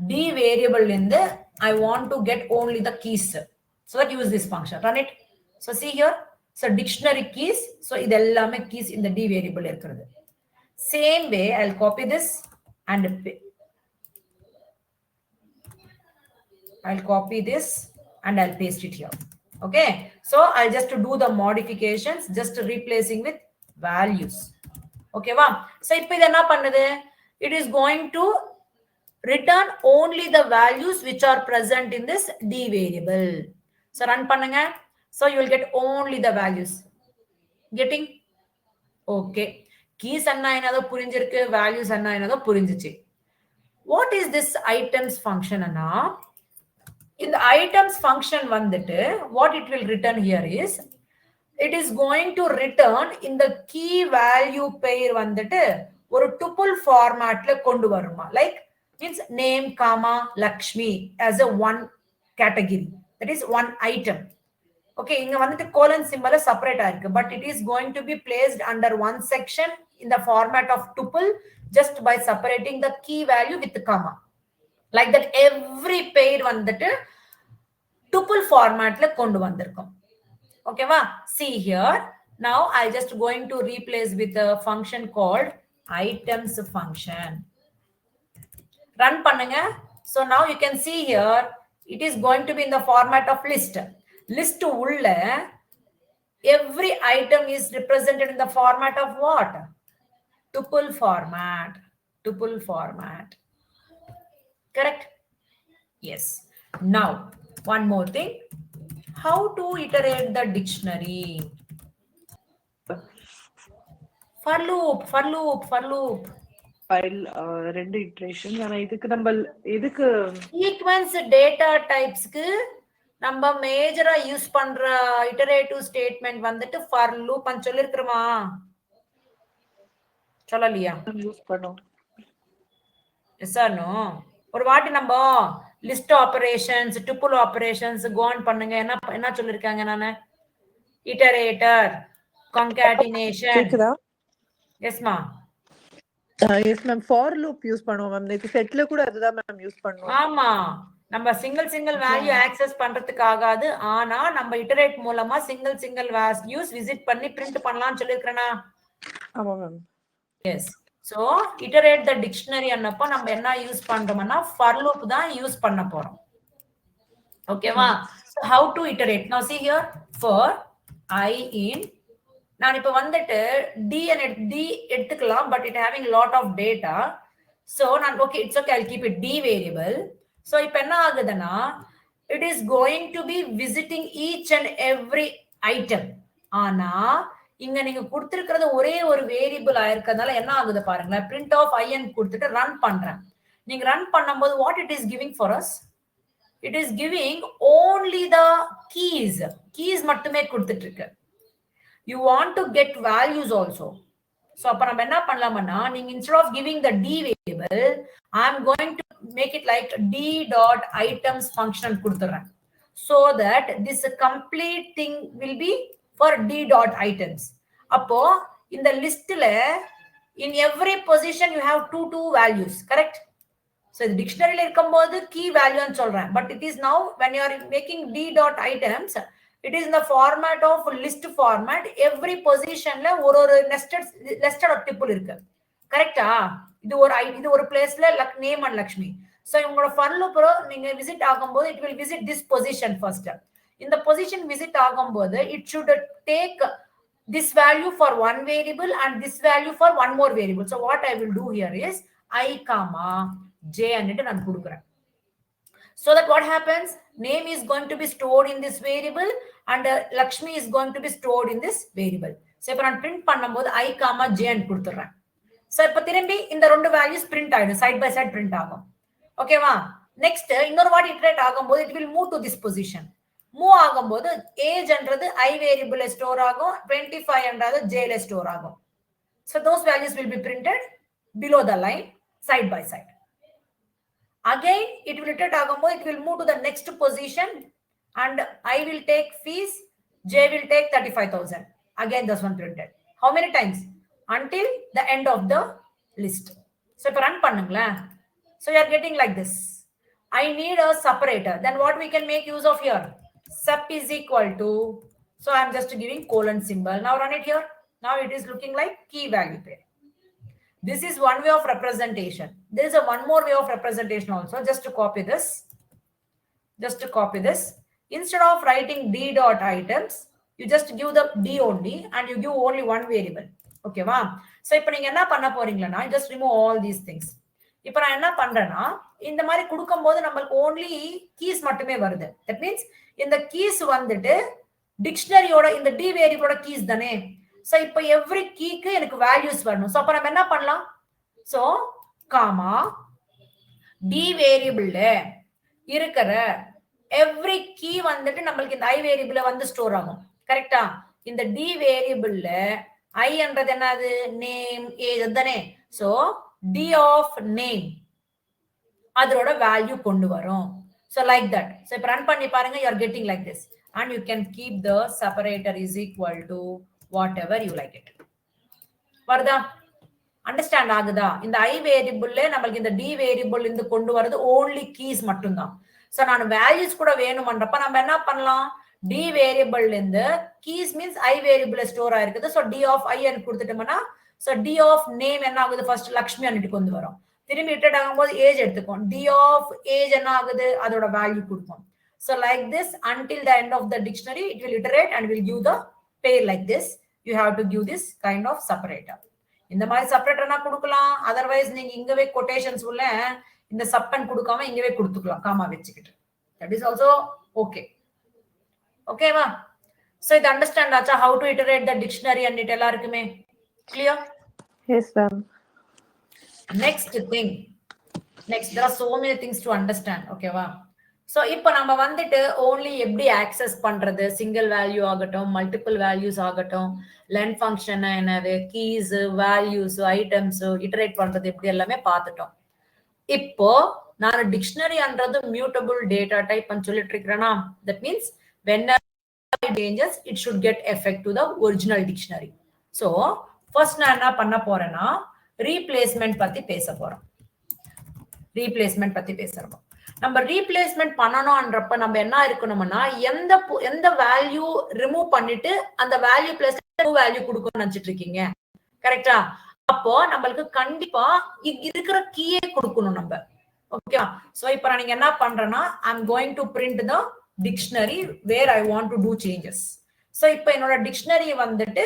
d variable இருந்து I want to get only the keys. So that use this function. Run it. So see here. So dictionary keys. So இது எல்லாமே keys in the d variable இருக்கிறது. Same way I'll copy this and I'll copy this and I'll paste it here. Okay. So I'll just do the modifications, just replacing with values. Okay, wow. So இப்போ இது என்ன பண்ணுது? It is going to return only the values which are present in this d variable. So run பண்ணுங்க. So you will get only the values. Getting? Okay. Keys என்ன என்னதோ புரிஞ்சிருக்கு, values என்ன என்னதோ புரிஞ்சிச்சு. What is this items function Anna? In the items function வந்துட்டு what it will return here is, it is going to return in the key value pair வந்துட்டு ஒரு tuple formatல கொண்டு வருமா. Like means name, comma, Lakshmi as a one category. That is one item. Okay, இங்க வந்துட்டு colon symbol separate ஆயிருக்கு. But it is going to be placed under one section in the format of tuple just by separating the key value with the comma. Like that every pair வந்துட்டு tuple formatல கொண்டு வந்திருக்கும். Okay, va? See here. Now I just going to replace with a function called items function. Run பண்ணுங்க. So now you can see here, it is going to be in the format of list. List உள்ள every item is represented in the format of what? Tuple format. Tuple format. Correct? Yes. Now, one more thing. How to iterate the dictionary? For loop. File ரெண்டு இட்டரேஷன். ஆனா இதுக்கு நம்ம எதுக்கு சீக்வென்ஸ் டேட்டா டைப்ஸ்க்கு நம்ம மேஜரா யூஸ் பண்ற இட்டரேட்டிவ் ஸ்டேட்மெண்ட் வந்துட்டு for loop ன்னு சொல்லிருக்கோமா? சொல்லலையா? யூஸ் பண்ணோம். Yes or no? ஒரு வாட்டி நம்ம list operations, tuple operations go on பண்ணுங்க. என்ன சொல்லிருக்காங்க? நானு இட்டரேட்டர், கான்காட்டினேஷன். கேக்குதா? எஸ்மா. Yes ma'am for loop use பண்ணுவோம் மேம் நேத்து செட்ல கூட அதுதான் மேம் யூஸ் பண்ணுவோம் ஆமா நம்ம சிங்கிள் வேல்யூ ஆக்சஸ் பண்றதுக்கு ஆகாது ஆனா நம்ம இட்டரேட் மூலமா சிங்கிள் வேல்யூஸ் விசிட் பண்ணி பிரிண்ட் பண்ணலாம்னு சொல்லிருக்கேனா ஆமா ma'am yes so iterate the dictionary அன்னப்போ நம்ம என்ன யூஸ் பண்றோம்னா ஃபார் லூப் தான் யூஸ் பண்ண போறோம் ஓகேவா so how to iterate now see here for I in நான் இப்ப வந்துட்டு d எடுத்துக்கலாம் but it having lot of data so நான் okay it's okay I'll keep it d variable so இப்ப என்ன ஆகுதுன்னா it is going to be visiting each and every item ஆனா இங்க நீங்க கொடுத்திருக்கிறது ஒரே ஒரு வேரியபிள் ஆயிருக்கிறதுனால என்ன ஆகுது பாருங்க print of in கொடுத்துட்டு ரன் பண்றேன் நீங்க ரன் பண்ணும்போது what it is giving for us it is giving only the keys மட்டுமே கொடுத்துட்டு இருக்கு you want to get values also so அப்ப நம்ம என்ன பண்ணலாம்னா நீங்க instead of giving the d variable I am going to make it like d dot items function கொடுத்துறேன் so that this complete thing will be for d dot items அப்போ இந்த லிஸ்ட்ல in every position you have two values correct so the dictionary la irukumbodhu key value nu solren but it is now when you are making d dot items it is in the format of list format every position la ஒரு nested tuple irukku correct இது ஒரு place la name and lakshmi so உங்களோட for loop நீங்க visit ஆகும்போது it will visit this position first இந்த position visit ஆகும்போது it should take this value for one variable and this value for one more variable so what I will do here is I comma j and நான் கொடுக்கிறேன் so that what happens name is going to be stored in this variable and Lakshmi is going to be stored in this variable so இப்ப நான் print பண்ணும்போது I comma j and கொடுத்துறேன் so இப்ப திரும்பி இந்த ரெண்டு values print ஆயிடும் side by side print ஆகும் ஓகேவா next இன்னொரு வாட்டி iterate ஆகும்போது it will move to this position move ஆகும்போது age என்றது I variable ஸ்டோர் ஆகும் 25 என்றது j ல ஸ்டோர் ஆகும் so those values will be printed below the line side by side again it will iterate ஆகும்போது it will move to the next position and I will take fees j will take 35000 again this one printed how many times until the end of the list so if run பண்ணுங்களா so you are getting like this I need a separator then what we can make use of here sep is equal to so I am just giving colon symbol now run it here now it is looking like key value pair this is one way of representation there is a one more way of representation also just to copy this instead of writing d dot items you just give the d only and you give only one variable okay va so ipo neenga enna panna poringalana just remove all these things ipo na enna pandrena இந்த மாதிரி கொடுக்கும்போது நமக்கு only keys மட்டுமே வருது that means இந்த keys வந்துட்டு டிக்ஷனரியோட இந்த d வேரியபிளோட keys தானே so இப்போ every keyக்கு எனக்கு values வரணும் so அப்ப நம்ம என்ன பண்ணலாம் so comma d வேரியபிள்ல இருக்கிற every key வந்துட்டு நமக்கு இந்த I வேரியபிள்ல வந்து ஸ்டோர் ஆகும் கரெக்ட்டா இந்த d வேரியபிள்ல I என்றது என்னது நேம் ஏஜ் தானே so d of name அதோட வேல்யூ கொண்டு வரும் so like that so இப்ப ரன் பண்ணி பாருங்க you are getting like this and you can keep the separator is equal to whatever you like it வருதா அண்டர்ஸ்டாண்ட் ஆகுதா இந்த I வேரியபிள்ல நமக்கு இந்த d வேரியபிள் இருந்து கொண்டு வரது only keys மட்டும் தான் சோ நான் வேல்யூஸ் கூட வேணும்ன்றப்ப நம்ம என்ன பண்ணலாம் d வேரியபிள்ல இருந்து keys means I வேரியபிள்ல ஸ்டோர் ஆயிருக்குது சோ d of I ன்னு கொடுத்துட்டோம்னா சோ d of name என்ன ஆகுது ஃபர்ஸ்ட் லக்ஷ்மி அன்னிட்டு கொண்டு வரோம் திரும்பி இட்டட் ஆகும்போது ஏஜ் எடுத்துக்கும் d of age என்ன ஆகுது அதோட வேல்யூ கொடுக்கும் so like this until the end of the dictionary it will iterate and will give the pair like this you have to give this kind of separator இந்த மாதிரி செப்பரேட்டர்னா கொடுக்கலாம் otherwise நீங்க இங்கவே quotations உள்ள இந்த சப்பன் கொடுக்காம இங்கவே கொடுத்துக்கலாம் gamma வெச்சிக்கிட்டு that is also okay okay வா so இது understand ஆச்சா how to iterate the dictionary and it எல்லாருக்குமே clear yes ma'am next there are so many things to understand okay வா so இப்போ நம்ம வந்துட்டு only எப்படி access பண்றது single value ஆகட்டும் multiple values ஆகட்டும் length function என்னது keys values items iterate பண்றது எப்படி எல்லாமே பார்த்துட்டோம் இப்போ நான் dictionary என்றது mutable data type ன்னு சொல்லிட்டு இருக்கேனா that means whenever it changes it should get effect to the original dictionary so first நான் என்ன பண்ண போறேன்னா ரீப்ளேஸ்மெண்ட் பத்தி பேச போறோம். ரீப்ளேஸ்மெண்ட் பத்தி பேசுறோம். நம்ம ரீப்ளேஸ்மெண்ட் பண்ணணும்ன்றப்ப நம்ம என்ன இருக்கணும்னா எந்த வேல்யூ ரிமூவ் பண்ணிட்டு அந்த வேல்யூ பிளஸ் வேல்யூ கொடுக்கணும்னு நினைச்சிட்டு இருக்கீங்க. கரெக்டா? அப்போ நம்மளுக்கு கண்டிப்பா இருக்கிற கீயே கொடுக்கணும் நம்ம. ஓகே. சோ இப்போ நீங்க என்ன பண்றேன்னா I'm going to print the dictionary where I want to do changes. So இப்போ என்னோட டிக்ஷனரி வந்துட்டு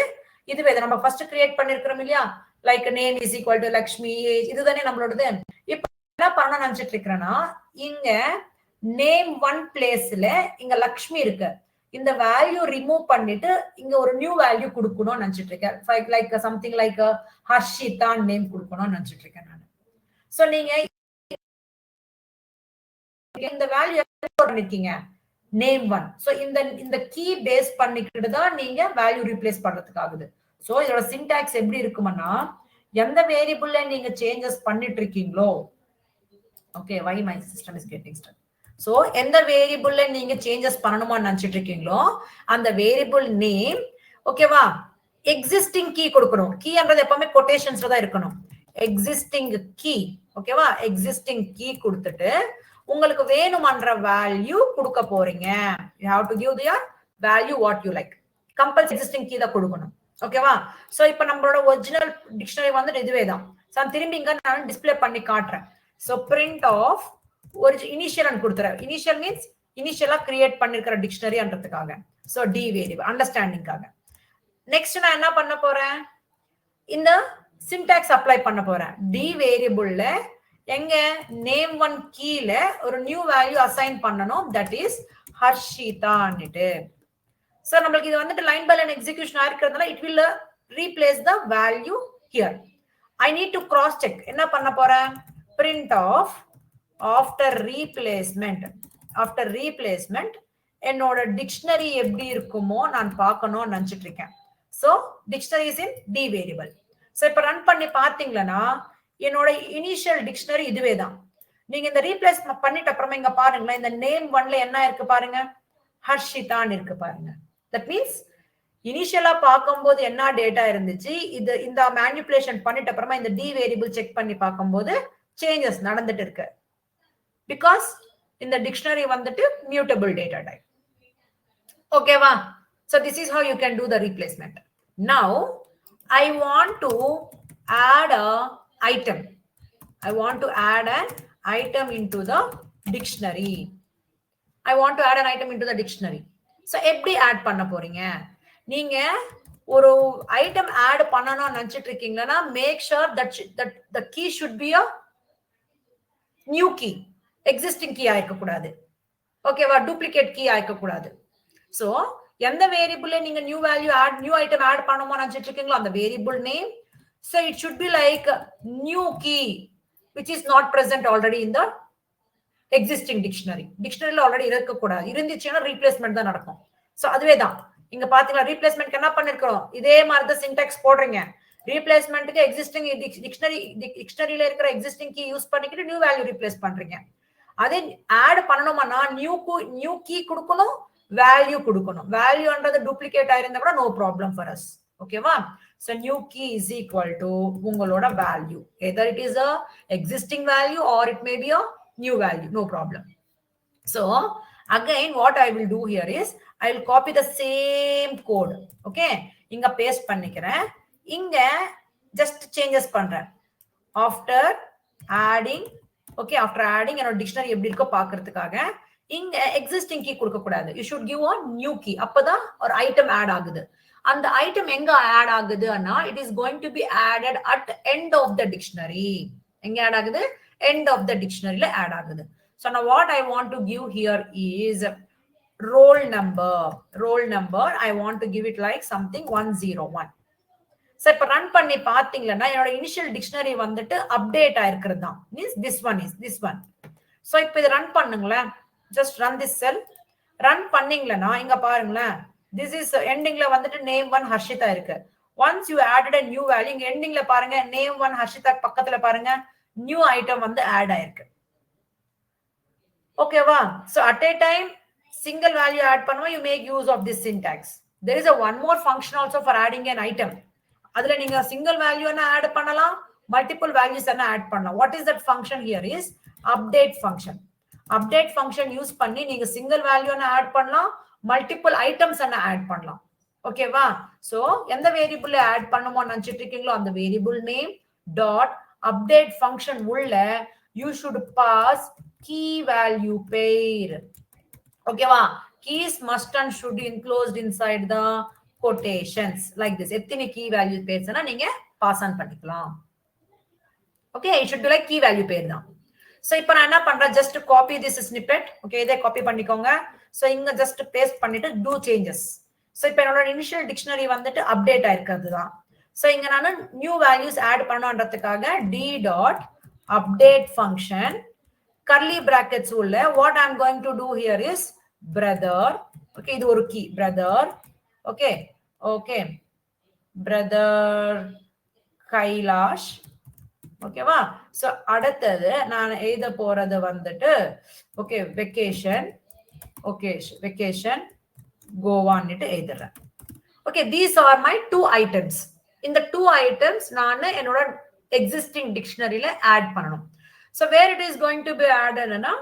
இதுவே நம்ம ஃபர்ஸ்ட் கிரியேட் பண்ணிருக்கிறோம் இல்லையா, like name is equal to Lakshmi, இதுதானே நம்மளோடது. இப்போ என்ன பண்ண நினைச்சிட்டு இருக்கிறேன்னா இங்க நேம் 1 பிளேஸ்ல இங்க லக்ஷ்மி இருக்கு, இந்த வேல்யூ ரிமூவ் பண்ணிட்டு இங்க ஒரு நியூ வேல்யூ கொடுக்கணும்னு நினைச்சிட்டு இருக்கேன். Like something like Harshita name கொடுக்கணும்னு நினைச்சிட்டு இருக்கேன் நான். சோ நீங்க இந்த வேல்யூ பண்ணிருக்கீங்க நேம் 1. சோ இந்த கீ பேஸ் பண்ணிக்கிட்டு தான் நீங்க வேல்யூ ரீப்ளேஸ் பண்றதுக்கு ஆகுது. சோ இதோட சின்டாக்ஸ் எப்படி இருக்கும்னா எந்த வேரியபிள்ல நீங்க சேஞ்சஸ் பண்ணிட்டு இருக்கீங்களோ, okay why my system is getting stuck. So எந்த வேரியபிள்ல நீங்க சேஞ்சஸ் பண்ணணுமா நினைச்சிட்டு இருக்கீங்களோ அந்த வேரியபிள் நேம், ஓகேவா, எக்ஸிஸ்டிங் கீ கொடுக்கணும். கீன்றது எப்பவுமே கொட்டேஷன்ஸ்ல தான் இருக்கணும். எக்ஸிஸ்டிங் கீ, ஓகேவா, எக்ஸிஸ்டிங் கீ கொடுத்துட்டு உங்களுக்கு வேணுமன்ற வேல்யூ கொடுக்க போறீங்க. you have to give the value what you like. Compulsory existing key தான் கொடுக்கணும். ஓகேவா? சோ இப்போ நம்மளோட ஒரிஜினல் டிக்ஷனரி வந்து இதுவே தான். சோ திரும்பி இங்க நான் டிஸ்ப்ளே பண்ணி காட்டுறேன். சோ print of ஒரு இனிஷியல் கொடுத்துறேன். இனிஷியல் மீன்ஸ் இனிஷியலா கிரியேட் பண்ணிருக்கிற டிக்ஷனரின்றதுக்காக. சோ டி வேரியபிள் அண்டர்ஸ்டாண்டிங்காக. நெக்ஸ்ட் நான் என்ன பண்ண போறேன், இந்த சின்டாக்ஸ் அப்ளை பண்ண போறேன். டி வேரியபிள்ல எங்க நேம் 1 கீழ ஒரு நியூ வேல்யூ அசைன் பண்ணனும், தட் இஸ் ஹர்ஷிதான்னுட்டு. சோ நமக்கு இது வந்துட்டு லைன் பை லைன் எக்ஸிகியூஷன் ஆயிருக்கிறதுனால it will replace the value here. I need to cross check. என்ன பண்ண போறேன், print of after replacement என்னோட டிக்ஷனரி எப்படி இருக்குமோ நான் பார்க்கணும்னு நினைச்சிட்டு இருக்கேன். So dictionary is in D variable. So இப்போ ரன் பண்ணி பாத்தீங்கன்னா என்னோட இனிஷியல் டிக்ஷனரி இதுவே தான். நீங்க இந்த ரீப்ளேஸ் பண்ணிட்ட அப்புறமா இங்க பாருங்களேன், இந்த நேம் 1ல என்ன இருக்கு பாருங்க, ஹர்ஷிதான் இருக்கு பாருங்க. தட் மீன்ஸ் இனிஷியலா பார்க்கும்போது என்ன டேட்டா இருந்துச்சு, இது இந்த மேனிபுலேஷன் பண்ணிட்ட அப்புறமா இந்த டி வேரியபிள் செக் பண்ணி பார்க்கும்போது சேஞ்சஸ் நடந்துட்டு இருக்கு. பிகாஸ் இந்த டிக்ஷனரி வந்துட்டு மியூட்டபிள் டேட்டா டைப். ஓகேவா? So this is how you can do the replacement. Now I want to add a item. I want to add an item into the dictionary. So எப்படி ஆட் பண்ண போறீங்க, நீங்க ஒரு ஐட்டம் ஆட் பண்ணனும் நினைச்சிட்டு இருக்கீங்கன்னா make sure that the key should be a new key. existing key ஆயிக்க கூடாது. ஓகேவா? டூப்ளிகேட் கீ ஆயிக்க கூடாது. சோ எந்த வேரியபிள்ல நீங்க new value add new item add பண்ணணுமா நினைச்சிட்டு இருக்கீங்களோ அந்த variable name. So it should be like new key which is not present already in the existing dictionary. டிக்ஷனரியில ஆல்ரெடி இருக்க கூடாது. இருந்துச்சுன்னா ரீப்ளேஸ்மெண்ட் தான் நடக்கும். சோ அதுவே தான் இங்க பாத்தீங்களா, ரீப்ளேஸ்மெண்ட் என்ன பண்ணிருக்கோம், இதே மாதிரி தான் சின்டாக்ஸ் போடுறீங்க. ரீப்ளேஸ்மெண்ட்க்கு எக்ஸிஸ்டிங் டிக்ஷனரியில இருக்கிற எக்ஸிஸ்டிங் கீ யூஸ் பண்ணிக்கிட்டு நியூ வேல்யூ ரீப்ளேஸ் பண்றீங்க. அதே ஆட் பண்ணணும்னா நியூ கீ கொடுக்கணும், வேல்யூ கொடுக்கணும். வேல்யூன்றது டூப்ளிகேட் ஆயிருந்தா கூட நோ ப்ராப்ளம் ஃபார் அஸ். ஓகேவா? So new key is equal to உங்களோட value. Either it is a existing value or it may be a new value. No problem. So again what I will do here is I will copy the same code. Okay? இங்க paste பண்ணிக்கிறேன். இங்க just changes பண்றேன். After adding என்னோட டிக்ஷனரி எப்படி இருக்கோ பாக்குறதுக்காக இங்க existing key கொடுக்க கூடாது. You should give a new key. அப்பதான் ஒரு ஐட்டம் ஆட் ஆகுது. அந்த ஐட்டம் எங்க ஆட் ஆகுதுன்னா it is going to be added at end of the dictionary. எங்க ஆட் ஆகுது, end of the dictionaryல ஆட் ஆகுது. So now what I want to give here is roll number. I want to give it like something 101. So இப்ப ரன் பண்ணி பாத்தீங்கன்னா என்னோட இனிஷியல் டிக்ஷனரி வந்துட்டு அப்டேட் ஆயிருக்கிறது தான். Means this one. So இப்ப இத ரன் பண்ணுங்களேன். just run this cell. Run பண்ணீங்கன்னா இங்க பாருங்களேன், this is endingல வந்துட்டு name 1 ஹர்ஷிதா இருக்கு. once you added a new value, இங்க endingல பாருங்க name 1 ஹர்ஷிதா பக்கத்துல பாருங்க new item வந்து ஆட் ஆயிருக்கு. ஓகேவா? so at a time single value add பண்ணுவா, you make use of this syntax. there is a one more function also for adding an item. அதுல நீங்க single value ஆட் பண்ணலாம், multiple values என்ன add பண்ணலாம். What is that function here is update function. Update function use பண்ணி நீங்க single value என்ன add பண்ணலாம், multiple items என்ன add பண்ணலாம். ஓகேவா? So எந்த வேரியபிள் add பண்ணுமோ நினைச்சிட்டு இருக்கீங்களோ அந்த variable name dot update function உள்ள you should pass key value pair. ஓகேவா? Keys must and should enclosed inside the quotations like this. எத்தனை key value pairs நீங்க pass on பண்ணிக்கலாம். Okay, it should be like key value pair தான். So இப்போ நான் என்ன பண்றேன், just copy this snippet. Okay, இதை copy பண்ணிக்கோங்க. So இங்க just paste பண்ணிட்டு do changes. So இப்போ என்னோட initial dictionary வந்துட்டு update ஆயிருக்கிறது தான். So இங்க நான் new values add பண்ணணும்ன்றதுக்காக d dot update function curly brackets உள்ள what I'm going to do here is brother. Okay, இது ஒரு key brother. Okay, okay, brother Kailash. ஓகேவா? சோ அடுத்தது நான் எழுத போறது வந்துட்டு ஓகே வெக்கேஷன், ஓகே வெக்கேஷன் கோவான்னுட்டு எழுதுறேன். Okay, these are my two items. இந்த two items நான் என்னோட எக்ஸிஸ்டிங் டிக்ஷனரியில ஆட் பண்ணணும். So where it is going to be ஆடட்னா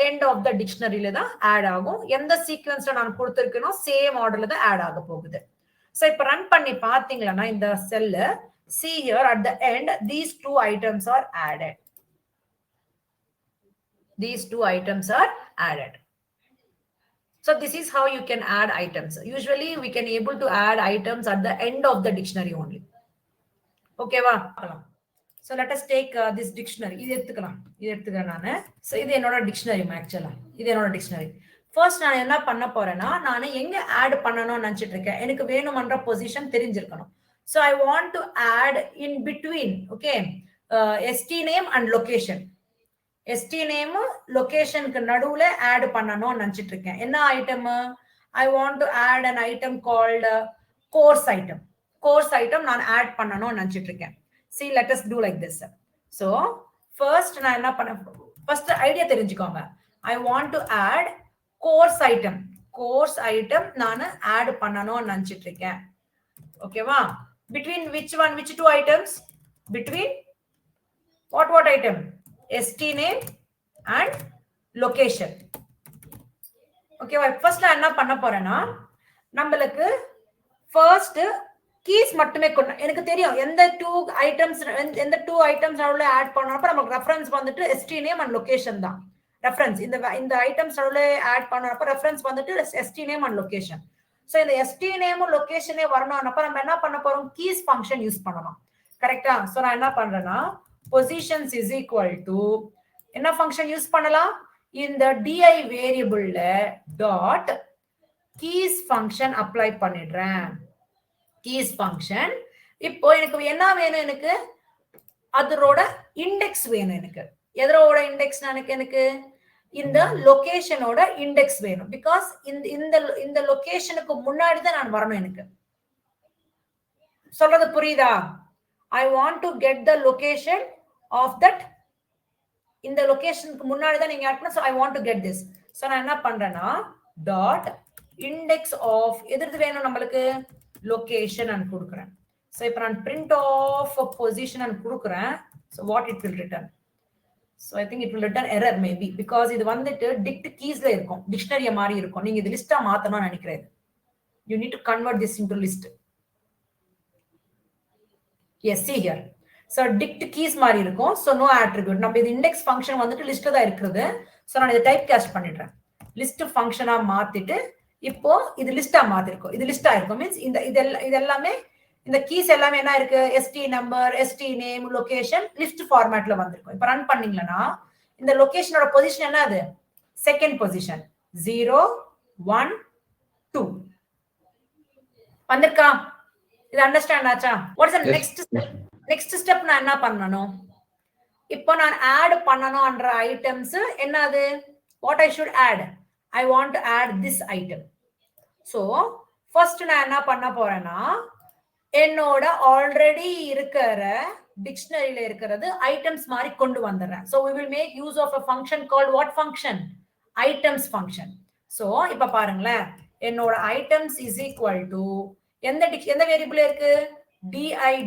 எண்ட் ஆஃப் த டிக்ஷனரியில தான் ஆட் ஆகும். எந்த சீக்வென்ஸ்ல நான் கொடுத்திருக்கேனோ சேம் ஆர்டர்ல தான் ஆட் ஆக போகுது. சோ இப்போ ரன் பண்ணி பாத்தீங்கன்னா இந்த செல்ல see here at the end these two items are added. These two items are added. So this is how you can add items. Usually we can able to add items at the end of the dictionary only. Okay va? So let us take this dictionary. இது எடுத்துக்கலாம் நானு. So இது என்னோட dictionary actually. இது என்னோட dictionary. First நான் என்ன பண்ண போறேன்னா நான் எங்க ஆட் பண்ணனும்னு நினைச்சிட்டு இருக்கேன். எனக்கு வேணும்ன்ற பொசிஷன் தெரிஞ்சிருக்கணும். So I want to add in between, okay, st name and location. st name location க்கு நடுவுல add பண்ணனும்னு நினைச்சிட்டு இருக்கேன். என்ன item? I want to add an item called course item. Course item நான் add பண்ணனும்னு நினைச்சிட்டு இருக்கேன். See, let us do like this. So first நான் என்ன பண்ண, first idea தெரிஞ்சுக்கோங்க. I want to add course item. Course item நான் add பண்ணனும்னு நினைச்சிட்டு இருக்கேன். Okay va? Between which one, which two items? Between what item? st name and location. Okay va? First நான் என்ன பண்ண போறேன்னா நம்மளுக்கு first keys மட்டுமே கொடுக்கணும். எனக்கு தெரியும் எந்த two items நடுவுல ஆட் பண்ணறப்ப நமக்கு ரெஃபரன்ஸ் வந்துட்டு st name and location தான். ரெஃபரன்ஸ் இந்த items நடுவுல ஆட் பண்ணறப்ப ரெஃபரன்ஸ் வந்துட்டு st name and location. So இந்த st name location வரணும்னப்ப நம்ம என்ன பண்ண போறோம், keys function யூஸ் பண்ணலாம். கரெக்ட்டா? சோ நான் என்ன பண்றேன்னா positions is equal to என்ன function யூஸ் பண்ணலாம், இந்த di variableல dot keys function apply பண்ணிடுறேன். keys function இப்போ எனக்கு என்ன வேணும், எனக்கு அதோட இண்டெக்ஸ் வேணும். எனக்கு எதோட இண்டெக்ஸ், எனக்கு இந்த லொகேஷனோட இண்டெக்ஸ் வேணும். பிகாஸ் இந்த லொகேஷனுக்கு முன்னாடி தான் நான் வரணும். எனக்கு சொல்றது புரியுதா? I want to get the location of that. இந்த லொகேஷனுக்கு முன்னாடி தான் நீங்க ஆட் பண்ண. So I want to get this. So நான் என்ன பண்றேன்னா dot index of எது வேணும் நம்மளுக்கு, location நான் கொடுக்கிறேன். So இப்போ நான் print of position நான் கொடுக்கிறேன். So what it will return? So I think it will return error maybe because இது வந்துட்டு dict keysல இருக்கும், dictionary மாதிரி இருக்கும். நீங்க இது லிஸ்டா மாத்தணும்னு நினைக்கிறேன். You need to convert this into list. Yes, see here. So dict keys மாதிரி இருக்கும். So no attribute. நம்ம இது index function வந்துட்டு லிஸ்ட்ல தான் இருக்குது. So நான் இத டைப் காஸ்ட் பண்ணிடுறேன். லிஸ்ட் ஃபங்க்ஷனா மாத்திட்டு இப்போ இது லிஸ்டா மாத்திருக்கோம். இது லிஸ்டா இருக்கும் மீன்ஸ் இது எல்லாமே இந்த கீஸ் எல்லாமே என்ன இருக்கு, st number, st name, location list ஃபார்மேட்ல வந்திருக்கும். இப்போ ரன் பண்ணீங்களா இந்த லொகேஷனோட பொசிஷன் என்ன, அது செகண்ட் பொசிஷன் 0 1 2 வந்திருக்கா? இது அண்டர்ஸ்டாண்ட் ஆச்சா? What is the next step? நான் என்ன பண்ணனும், இப்போ நான் ஆட் பண்ணனும்ன்ற ஐட்டம்ஸ் என்னது, what I should add, I want to add this item. So first நான் என்ன பண்ண போறேன்னா என்னோட ஆல்ரெடி இருக்கிற டிக்ஷனரியில இருக்கிறது ஐட்டம்ஸ் மாதிரி கொண்டு வந்துடுறேன். So we will make use of a function called what function? Items function. So இப்ப பாருங்களேன், என்னோட items is equal to எந்த வேரியபிள் இருக்கு, di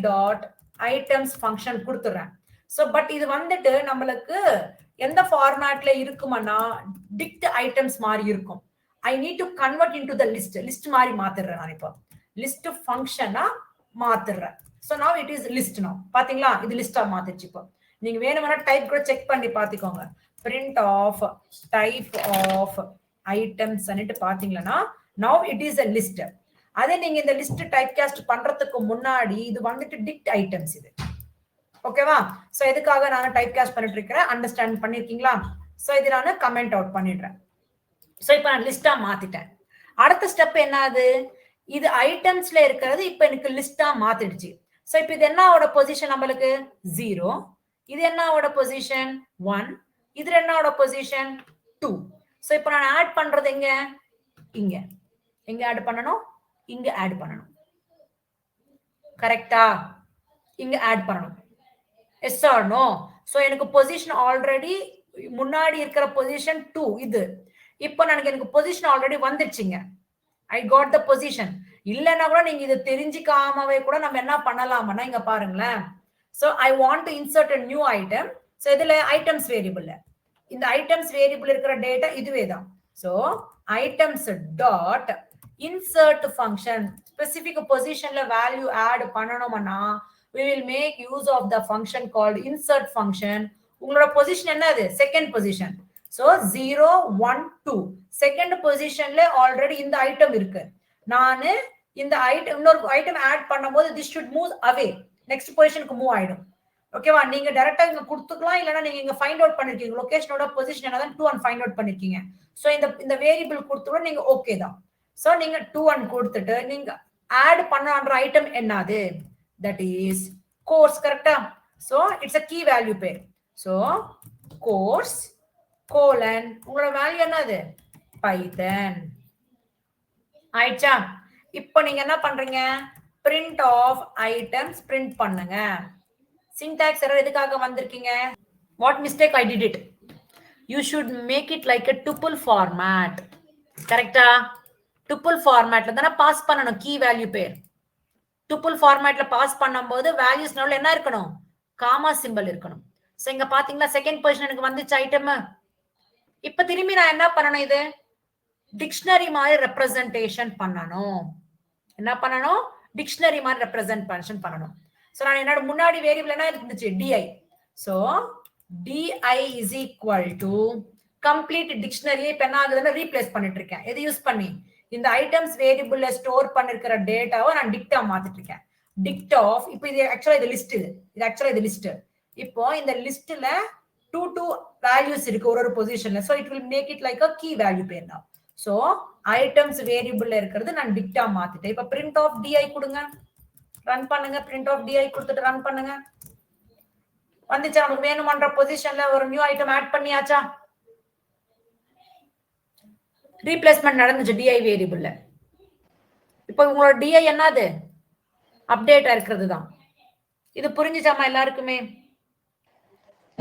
dot ஐட்டம்ஸ் ஃபங்க்ஷன் கொடுத்துறேன். சோ பட் இது வந்துட்டு நம்மளுக்கு எந்த ஃபார்மேட்ல இருக்குமானா டிக்ட் ஐட்டம்ஸ் மாதிரி இருக்கும். I need to convert into the list மாதிரி மாத்திடுறேன். நான் இப்போ லிஸ்ட் ஃபங்க்ஷனா மாத்திடுறேன். So now it is list. Now பாத்தீங்களா இது லிஸ்டா மாத்திடுச்சு. இப்போ நீங்க வேணும்னா டைப் கூட செக் பண்ணி பாத்துக்கோங்க. print of type of items அன்னிட்டு பாத்தீங்களா now it is a list. அதே நீங்க இந்த லிஸ்ட் டைப் காஸ்ட் பண்றதுக்கு முன்னாடி இது வந்துட்டு டிக்ட் ஐட்டம்ஸ் இது. ஓகேவா? சோ எதுக்காக நான் டைப் காஸ்ட் பண்ணிட்டு இருக்கேன் அண்டர்ஸ்டாண்ட் பண்ணிருக்கீங்களா? சோ இது நான் கமெண்ட் அவுட் பண்ணிடுறேன். சோ இப்போ நான் லிஸ்டா மாத்திட்டேன். அடுத்த ஸ்டெப் என்னது? இது ஐட்டம்ஸ்ல இருக்கிறது இப்போ எனக்கு லிஸ்டா மாத்திடுச்சு. சோ இப்போ இது என்னோட பொசிஷன் நம்மளுக்கு 0, இது என்னோட பொசிஷன் 1, இது என்னோட பொசிஷன் 2. சோ இப்போ நான் ஆட் பண்றது எங்க? இங்க. எங்க ஆட் பண்ணனும்? இங்க ஆட் பண்ணனும். கரெக்ட்டா? இங்க ஆட் பண்ணனும். Yes or no? சோ எனக்கு பொசிஷன் ஆல்ரெடி முன்னாடி இருக்கிற பொசிஷன் 2 இது. இப்போ எனக்கு பொசிஷன் ஆல்ரெடி வந்துருச்சுங்க. I got the position. இல்லனா கூட நீங்க இது தெரிஞ்சிக்காமவே கூட நம்ம என்ன பண்ணலாம்னா இங்க பாருங்களேன். So I want to insert a new item. So இதுல items variable. இந்த items variable இருக்கிற டேட்டா இதுவே தான். So items dot insert function specific positionல value add பண்ணனும்னா we will make use of the function called insert function. உங்களோட பொசிஷன் என்னது? Second position. So 0, 1, 2 செகண்ட் பொசிஷன்ல ஆல்ரெடி இந்த ஐட்டம் இருக்கு. நானு இந்த ஐட்டம் இன்னொரு ஐட்டம் ஆட் பண்ணும்போது this should move away. Next பொசிஷனுக்கு மூவ் ஆயிடும். ஓகேவா? நீங்க டைரக்டா இங்க கொடுத்துக்கலாம். இல்லனா நீங்க இங்க ஃபைண்ட் அவுட் பண்ணிருக்கீங்க. லொகேஷனோட பொசிஷன் என்னதான் 2 and ஃபைண்ட் அவுட் பண்ணிருக்கீங்க. சோ இந்த வேரியபிள் கொடுத்தோட நீங்க ஓகே தான். சோ நீங்க 2 and கொடுத்துட்டு நீங்க ஆட் பண்ணன்ற ஐட்டம் என்னது? That is course. கரெக்ட்டா? So it's a key value pair. So course colon உங்களோட வேல்யூ என்னது? பைத்தன். ஆயிடுச்சா? இப்போ நீங்க என்ன பண்றீங்க? print of items print பண்ணுங்க. syntax error எதுக்காக வந்திருக்கீங்க? what mistake I did it? You should make it like a tuple format. கரெக்ட்டா? tuple formatல தான பாஸ் பண்ணனும் key value pair. tuple formatல பாஸ் பண்ணும்போது values நடுவுல என்ன இருக்கணும்? காமா சிம்பல் இருக்கணும். சோ இங்க பாத்தீங்களா செகண்ட் பொசிஷன் எனக்கு வந்துச்சு ஐட்டம். இப்ப திரும்பி நான் என்ன பண்ணணும்? இது டிக்ஷனரி மாதிரி ரெப்ரசன்டேஷன் பண்ணணும். என்ன பண்ணணும்? டிக்ஷனரி மாதிரி ரெப்ரசன்டேஷன் பண்ணணும். சோ நான் என்னோட முன்னாடி வேரியபிள் என்ன இருந்துச்சு? di. So di is equal to complete dictionary. இப்ப என்ன ஆகுதுன்னா ரீப்ளேஸ் பண்ணிட்டு இருக்கேன். எது யூஸ் பண்ணி? இந்த ஐட்டம்ஸ் வேரியபிள்ல ஸ்டோர் பண்ணிருக்கிற டேட்டாவை நான் டிக்டா மாத்திட்டு இருக்கேன். டிக்ட் ஆஃப் இப்போ இது ஆக்சுவலா இது லிஸ்ட். இது ஆக்சுவலா இது லிஸ்ட். இப்போ இந்த லிஸ்ட்ல 2 வேல்யூஸ் இருக்கு ஒரு பொசிஷன்ல. So it will make it like a key value pair now. So items வேரியபிள்ல இருக்கிறது நான் டிக்டா மாத்திட்டேன். இப்போ print of di கொடுங்க. ரன் பண்ணுங்க. print of di கொடுத்துட்டு ரன் பண்ணுங்க. வந்துச்சா? நமக்கு வேணும்ன்ற பொசிஷன்ல ஒரு நியூ ஐட்டம் ஆட் பண்ணியாச்சா? ரீப்ளேஸ்மென்ட் நடந்துச்சு di வேரியபிள்ல. இப்போ உங்களோட di என்னது? அப்டேட் இருக்கிறது தான். இது புரிஞ்சுச்சாமா எல்லாருக்குமே?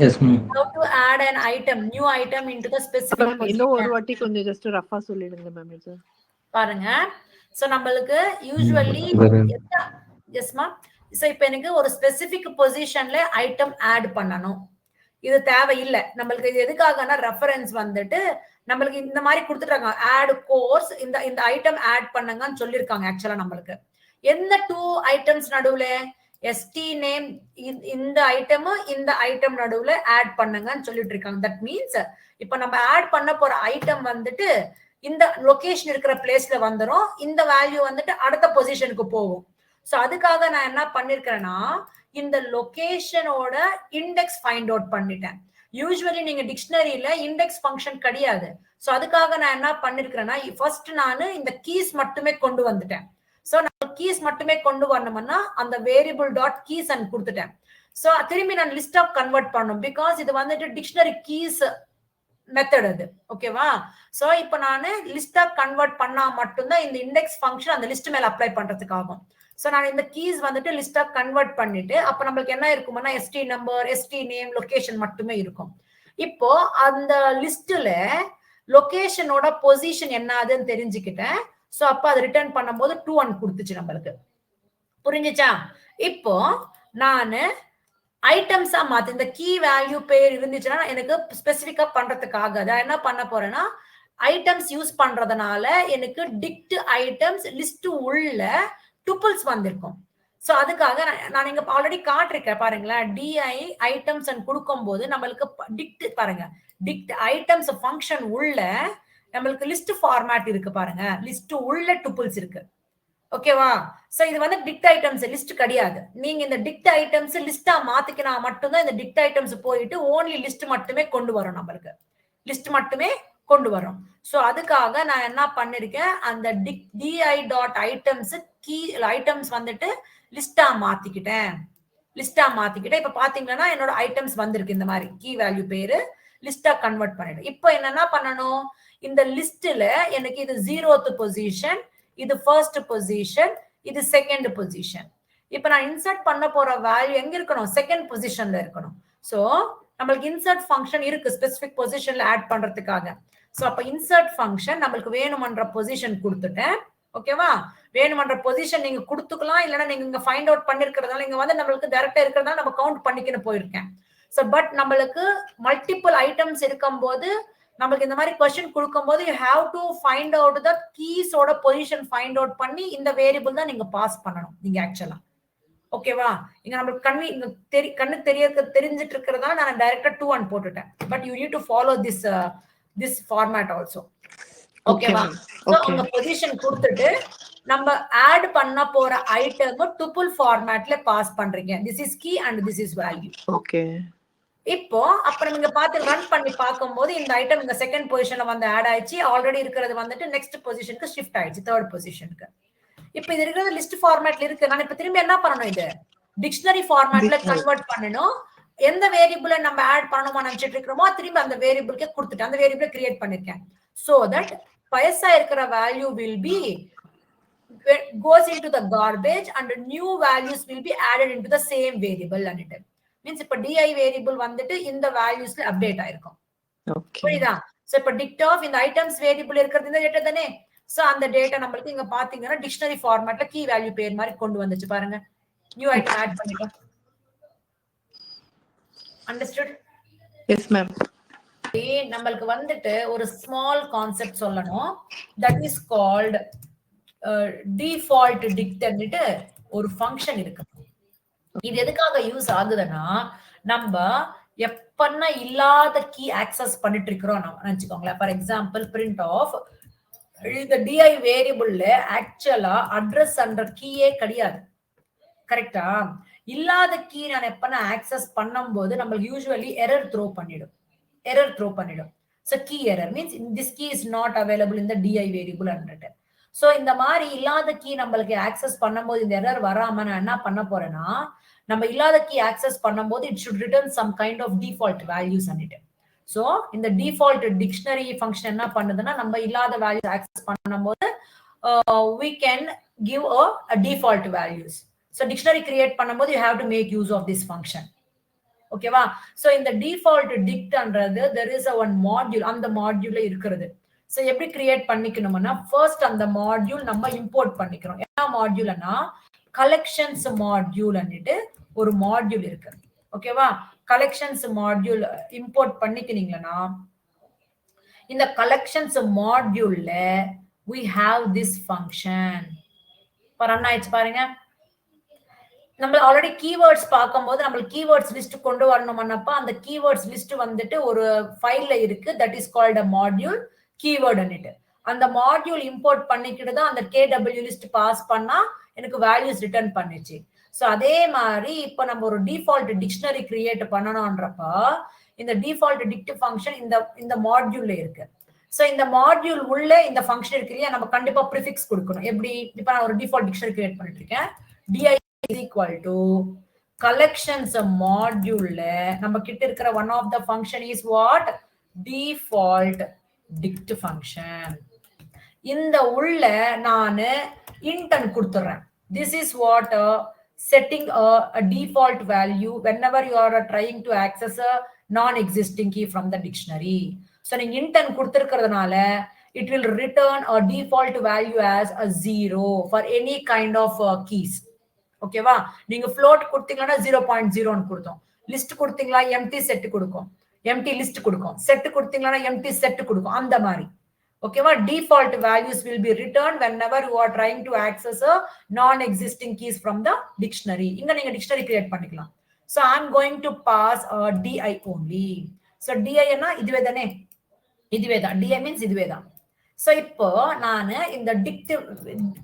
Yes, ma'am. How to add an item, new item into the specific position. இன்னும் ஒரு வாட்டி கொஞ்சம் ஜஸ்ட் ரஃபா சொல்லிடுங்க மேம் இது. பாருங்க. சோ நம்மளுக்கு யூசுவலி எஸ்மா சோ இப்போ எனக்கு ஒரு ஸ்பெசிபிக் பொசிஷன்ல ஐட்டம் ஆட் பண்ணனும். இது தேவை இல்ல. நம்மளுக்கு இது எதுக்காகனா ரெஃபரன்ஸ் வந்துட்டு நம்மளுக்கு இந்த மாதிரி கொடுத்துட்டாங்க. ஆட் கோர்ஸ் இந்த ஐட்டம் ஆட் பண்ணுங்கன்னு சொல்லிருக்காங்க. ஆக்சுவலா நம்மளுக்கு எந்த 2 ஐட்டம்ஸ் நடுவுல st நேம் இந்த ஐட்டம் இந்த ஐட்டம் நடுவுல ஆட் பண்ணுங்கன்னு சொல்லிட்டு இருக்காங்க. தட் மீன்ஸ் இப்போ நம்ம ஆட் பண்ண போற ஐட்டம் வந்துட்டு இந்த லொகேஷன் இருக்கிற பிளேஸ்ல வந்துரும். இந்த வேல்யூ வந்துட்டு அடுத்த பொசிஷனுக்கு போகும். சோ அதுக்காக நான் என்ன பண்ணிருக்கேன்னா இந்த லொகேஷனோட இண்டெக்ஸ் ஃபைண்ட் அவுட் பண்ணிட்டேன். யூசுவலி நீங்க டிக்ஷனரியில இண்டெக்ஸ் ஃபங்க்ஷன் கிடையாது. சோ அதுக்காக நான் என்ன பண்ணிருக்கேன்னா ஃபர்ஸ்ட் நான் இந்த கீஸ் மட்டுமே கொண்டு வந்துட்டேன். சோ நான் கீஸ் மட்டுமே கொண்டு வரணும்னா அந்த வேரியபிள் டாட் கீஸ் அண்ட் கொடுத்துட்டேன். சோ திரும்பி நான் லிஸ்ட் ஆஃப் கன்வெர்ட் பண்ணணும். பிகாஸ் இது வந்துட்டு டிக்ஷனரி கீஸ் மெத்தட் அது. ஓகேவா? சோ இப்போ நான் லிஸ்ட் ஆஃப் கன்வெர்ட் பண்ணா மட்டும்தான் இந்த இண்டெக்ஸ் ஃபங்க்ஷன் அந்த லிஸ்ட் மேல அப்ளை பண்றதுக்கு ஆகும். சோ நான் இந்த கீஸ் வந்துட்டு லிஸ்ட் ஆஃப் கன்வெர்ட் பண்ணிட்டு அப்ப நம்மளுக்கு என்ன இருக்கும்னா st number, st name, location மட்டுமே இருக்கும். இப்போ அந்த லிஸ்ட்ல லொகேஷனோட பொசிஷன் என்னதுன்னு தெரிஞ்சுக்கிட்டேன். சோ அப்ப அது ரிட்டர்ன் பண்ணும்போது 2 and கொடுத்துச்சு நம்மளுக்கு. புரிஞ்சுச்சா? இப்போ நான் ஐட்டம்ஸா மாத்து இந்த கீ வேல்யூ பேர் இருந்துச்சுன்னா எனக்கு ஸ்பெசிபிக்கா பண்றதுக்காக நான் என்ன பண்ண போறேன்னா ஐட்டம்ஸ் யூஸ் பண்றதுனால எனக்கு டிக்ட் ஐட்டம்ஸ் லிஸ்ட் உள்ள டுபிள்ஸ் வந்திருக்கும். சோ அதுக்காக நான் இங்க ஆல்ரெடி காட்டிருக்கேன் பாருங்களேன். டிஐ ஐட்டம்ஸ் கொடுக்கும் போது நம்மளுக்கு டிக்ட் பாருங்க, டிக்ட் ஐட்டம்ஸ் ஃபங்க்ஷன் உள்ள நம்மளுக்கு லிஸ்ட் ஃபார்மேட் இருக்கு பாருங்க, லிஸ்ட் உள்ள டுபிள்ஸ் இருக்கு. ஓகேவா? சோ இது வந்து டிக்ட் ஐட்டம்ஸ் லிஸ்ட் கிடையாது. நீங்க இந்த டிக்ட் ஐட்டம்ஸ் லிஸ்டா மாத்திக்கினா மட்டும்தான் இந்த டிக்ட் ஐட்டம்ஸ் போயிட்டு ஓன்லி லிஸ்ட் மட்டுமே கொண்டு வரும், நம்மளுக்கு லிஸ்ட் மட்டுமே கொண்டு வரும். சோ அதுக்காக நான் என்ன பண்ணிருக்கேன், அந்த D I dot items key items வந்துட்டு லிஸ்டா மாத்திக்கிட்டேன். இப்ப பாத்தீங்கன்னா என்னோட ஐட்டம்ஸ் வந்திருக்கு இந்த மாதிரி கீ வேல்யூ பேரு லிஸ்டா கன்வெர்ட் பண்ணிடும். இப்போ என்ன பண்ணணும், இந்த லிஸ்ட்ல எனக்கு இது 0th பொசிஷன், இது ஃபர்ஸ்ட் பொசிஷன், இது செகண்ட் பொசிஷன். இப்ப நான் இன்சர்ட் பண்ண போற வேல்யூ எங்க இருக்கணும், செகண்ட் பொசிஷன்ல இருக்கணும். சோ நம்மளுக்கு இன்சர்ட் ஃபங்க்ஷன் இருக்கு ஸ்பெசிபிக் பொசிஷன்ல ஆட் பண்றதுக்காக. சோ அப்ப இன்சர்ட் ஃபங்க்ஷன் நம்மளுக்கு வேணுமன்ற பொசிஷன் கொடுத்துட்டேன். ஓகேவா? வேணுமன்ற பொசிஷன் நீங்க கொடுத்துக்கலாம், இல்லைன்னா நீங்க இங்க ஃபைண்ட் அவுட் பண்ணிருக்கிறதால இங்க வந்து நம்மளுக்கு டைரக்டா இருக்கிறதால நம்ம கவுண்ட் பண்ணிக்கின்னு போயிருக்கேன். சோ பட் நம்மளுக்கு மல்டிபிள் ஐட்டம்ஸ் இருக்கும் போது நமக்கு இந்த மாதிரி क्वेश्चन கொடுக்கும்போது you have to find out the keys ஓட பொசிஷன் ஃபைண்ட் அவுட் பண்ணி இந்த வேரியபிள் தான் நீங்க பாஸ் பண்ணணும் நீங்க ஆக்சுவலா. ஓகேவா? இங்க நமக்கு கண்ணு தெரிஞ்சிட்டு இருக்கிறதால நான் டைரக்டா 2 போட்டுட்டேன். But you need to follow this format also. ஓகேவா? சோ அந்த பொசிஷன் கொடுத்துட்டு நம்ம ஆட் பண்ண போற ஐட்டம் டுபிள் ஃபார்மேட்ல பாஸ் பண்றீங்க. this is key and this is value. Okay. இப்போ அப்புறம் நீங்க பார்த்து ரன் பண்ணி பார்க்கும்போது இந்த ஐட்டம் இந்த செகண்ட் பொசிஷன்ல வந்து ஆட் ஆயிடுச்சு. ஆல்ரெடி இருக்கிறது வந்துட்டு நெக்ஸ்ட் பொசிஷனுக்கு ஷிஃப்ட் ஆயிடுச்சு, தேர்ட் பொசிஷனுக்கு. இப்போ இது இருக்கிறது லிஸ்ட் ஃபார்மேட்ல இருக்கு. நான் இப்ப திரும்பி என்ன பண்ணணும், இது டிக்ஷனரி ஃபார்மேட்ல கன்வெர்ட் பண்ணணும். எந்த வேரியபிளை நம்ம ஆட் பண்ணணுமா நினைச்சிட்டு இருக்கிறோமோ திரும்பி அந்த வேரியபிளுக்கே கொடுத்துட்டு அந்த வேரியபிளை கிரியேட் பண்ணிருக்கேன். சோ தட் பழசா இருக்கிற value will be goes into the garbage and new values will be added into the same variable. and it means இப்ப di வேரியபிள் வந்துட்டு இந்த வேல்யூஸ்ல அப்டேட் ஆயிருக்கும். புரியுதா? சோ இப்ப dict of இந்த ஐட்டம்ஸ் வேரியபிள் இருக்கிறது இந்த டேட்டா தானே. சோ அந்த டேட்டா நம்மளுக்கு இங்க பாத்தீங்கன்னா டிக்ஷனரி ஃபார்மேட்ல கீ வேல்யூ பேர் மாதிரி கொண்டு வந்துச்சு பாருங்க. நியூ ஐட்டம் ஆட் பண்ணிட்டோம். அண்டர்ஸ்டுட்? Yes ma'am. நம்மளுக்கு வந்துட்டு ஒரு ஸ்மால் கான்செப்ட் சொல்லணும். That is called default dict ஒரு ஃபங்க்ஷன் இருக்கு. இது எதுக்காக யூஸ் ஆகுதுன்னா நம்ம எப்பன்னா இல்லாத கீ ஆக்சஸ் பண்ணிட்டு இருக்கிறோம் நினைச்சுக்கோங்களேன். ஃபார் எக்ஸாம்பிள் பிரிண்ட் ஆஃப் இந்த டிஐ வேரியபிள்ல ஆக்சுவலா அட்ரஸ் அண்டர் கீயே கிடையாது. கரெக்டா? இல்லாத கீ நான் எப்பன்னா ஆக்சஸ் பண்ணும் போது நம்மளுக்கு யூசுவலி எரர் த்ரோ பண்ணிடும். So key error means this key is not available in the di variable under. So இந்த மாதிரி இல்லாத கீ நம்மளுக்கு ஆக்சஸ் பண்ணும்போது இந்த எரர் வராம நான் என்ன பண்ண போறேன்னா, நம்ம இல்லாத கீ ஆக்சஸ் பண்ணும்போது it should return some kind of default values on it. So இந்த default dictionary function என்ன பண்ணுதுன்னா, நம்ம இல்லாத values ஆக்சஸ் பண்ணும்போது we can give a default values. So dictionary create பண்ணும்போது you have to make use of this function. ஓகேவா? சோ இந்த default டிக்ட்ன்றது there is a one module, அந்த மாடியூல்ல இருக்குது. சோ எப்படி கிரியேட் பண்ணிக்கணும்னா ஃபர்ஸ்ட் அந்த மாடியூல் நம்ம இம்போர்ட் பண்ணிக்கிறோம். என்ன மாடியூல்னா கலெக்ஷன்ஸ் மாடியூல் அன்னிட்டு ஒரு மாடியூல் இருக்கு. ஓகேவா? கலெக்ஷன்ஸ் மாடியூல் இம்போர்ட் பண்ணிக்கினீங்கன்னா இந்த கலெக்ஷன்ஸ் மாடியூல்ல we have this function. பரன்னாயிச்சு பாருங்க. நம்ம ஆல்ரெடி கீவேர்ட்ஸ் பார்க்கும்போது நம்மளுக்கு கீவேர்ட்ஸ் லிஸ்ட் கொண்டு வரணும்னப்ப அந்த கீவேர்ட்ஸ் லிஸ்ட் வந்துட்டு ஒரு ஃபைல்ல இருக்கு. That is called a module keyword அன்னிட்டு. அந்த மாடியூல் இம்போர்ட் பண்ணிக்கிட்டு தான் அந்த KW லிஸ்ட் பாஸ் பண்ணா எனக்கு வேல்யூஸ் ரிட்டர்ன் பண்ணிச்சு. சோ அதே மாதிரி இப்ப நம்ம ஒரு டிஃபால்ட் டிக்ஷனரி கிரியேட் பண்ணணும்ன்றப்ப இந்த டிஃபால்ட் டிக்ட் ஃபங்க்ஷன் இந்த மாடியூல்ல இருக்கு. சோ இந்த மாடியூல் உள்ள இந்த ஃபங்க்ஷன் இருக்கு இல்லையா, நம்ம கண்டிப்பா ப்ரிஃபிக்ஸ் கொடுக்கணும். எப்படி? இப்ப நான் ஒரு டிஃபால்ட் டிக்ஷனரி கிரியேட் பண்ணிட்டு இருக்கேன். di is equal to collections module நம்ம கிட்ட இருக்கிற one of the function is what? Default dict function. இந்த உள்ள நான் intent கொடுத்துறேன். This is what setting a default value whenever you are trying to access a non-existing key from the dictionary. So நீங்க intent கொடுத்திருக்கிறதுனால it will return a default value as a 0 for any kind of keys. ஓகேவா? நீங்க float கொடுத்தீங்கன்னா 0.0 கொடுத்தோம். லிஸ்ட் கொடுத்தீங்களா எம்டி செட் கொடுக்கும், எம்டி லிஸ்ட் கொடுக்கும். செட் கொடுத்தீங்கன்னா எம்டி செட் கொடுக்கும். அந்த மாதிரி ஓகேவா? Default values will be returned whenever you are trying to access a non-existing keys from the dictionary. இங்க நீங்க டிக்ஷனரி கிரியேட் பண்ணிக்கலாம். So I'm going to pass di only. So di என்ன இதுவே தானே, இதுவே தான். di means இதுவே தான். So இப்போ நான் இந்த டிக்டிவ்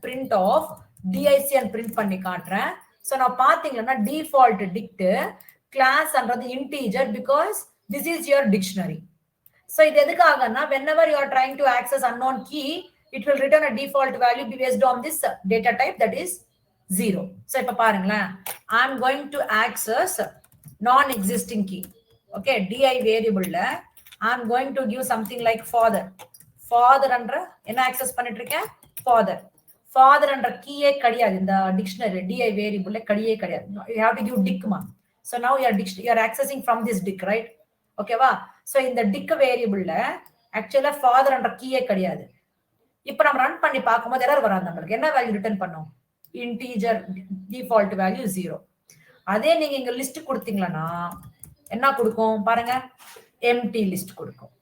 பிரிண்ட் ஆஃப் dic பிரிண்ட் பண்ணி காட்டுறேன். So நான் பாத்தீங்கன்னா டிஃபால்ட் டிக்ட் கிளாஸ்ன்றது integer because this is your dictionary. So இது எதுக்காகனா whenever you are trying to access unknown key, it will return a default value based on this data type, that is 0. So இப்ப பாருங்களேன், I'm going to access non-existing key. Okay, di variable ல I'm going to give something like father. Father என்ற என்ன access பண்ணிட்டு இருக்கேன்? Father. Father என்ற கீயே கிடையாது இந்த டிக்ஷனரி di variable ல கீயே கிடையாது. You have to give dic ma. So now you are accessing from this dic, right? ஓகேவா? சோ இந்த டிக் வேரியபிள்ல ஆக்சுவலா ஃபாதர் என்ற கீயே கிடையாது. இப்போ நம்ம ரன் பண்ணி பார்க்கும்போது எரர் வராது. நமக்கு என்ன வேல்யூ ரிட்டர்ன் பண்ணோம்? Integer default value 0. அதே நீங்க இங்க லிஸ்ட் கொடுத்தீங்கன்னா என்ன கொடுக்கும் பாருங்க, எம்டி லிஸ்ட் கொடுக்கும்.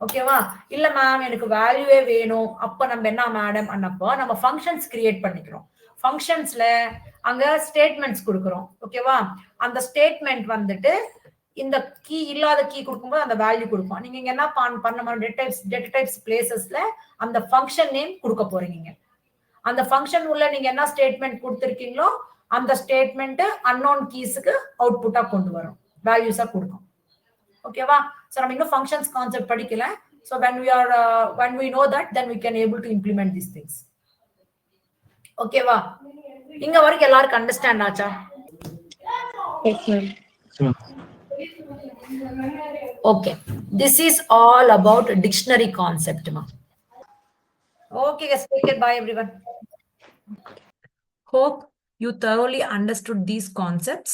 ஓகேவா? இல்ல மேம் எனக்கு வேல்யூவே வேணும், அப்ப நம்ம என்ன மேடம் அன்னப்போ நம்ம ஃபங்க்ஷன்ஸ் கிரியேட் பண்ணிக்கிறோம். ஃபங்க்ஷன்ஸ்ல அங்க ஸ்டேட்மெண்ட்ஸ் கொடுக்குறோம். ஓகேவா? அந்த ஸ்டேட்மெண்ட் வந்துட்டு இந்த கீ இல்லாத கீ கொடுக்கும்போது அந்த வேல்யூ கொடுப்போம். நீங்க இங்க என்ன பண்ண மாதிரி டேட்டா டைப்ஸ் பிளேசஸ்ல அந்த ஃபங்க்ஷன் நேம் கொடுக்க போறீங்க. அந்த ஃபங்க்ஷன் உள்ள நீங்க என்ன ஸ்டேட்மெண்ட் கொடுத்திருக்கீங்களோ அந்த ஸ்டேட்மெண்ட் அன்னோன் கீஸ்க்கு அவுட்புட்டா கொண்டு வரும், வேல்யூஸா கொடுக்கும். ஓகேவா? சோ நம்ம இன்னும் ஃபங்க்ஷன்ஸ் கான்செப்ட் படிக்கல. So when we know that, then we can able to implement these things. ஓகேவா? இங்க வரைக்கும் எல்லாருக்கும் அண்டர்ஸ்டாண்ட் ஆச்சா? Yes, ma'am. Okay, this is all about dictionary concept, ma. Okay, guys, take it. Bye, everyone. Hope you thoroughly understood these concepts.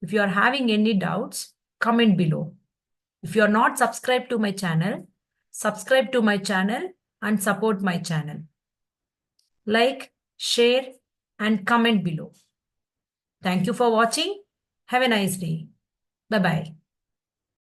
If you are having any doubts, comment below. If you are not subscribed to my channel, subscribe to my channel and support my channel. Like, share, and comment below. Thank you for watching. Have a nice day. Bye-bye.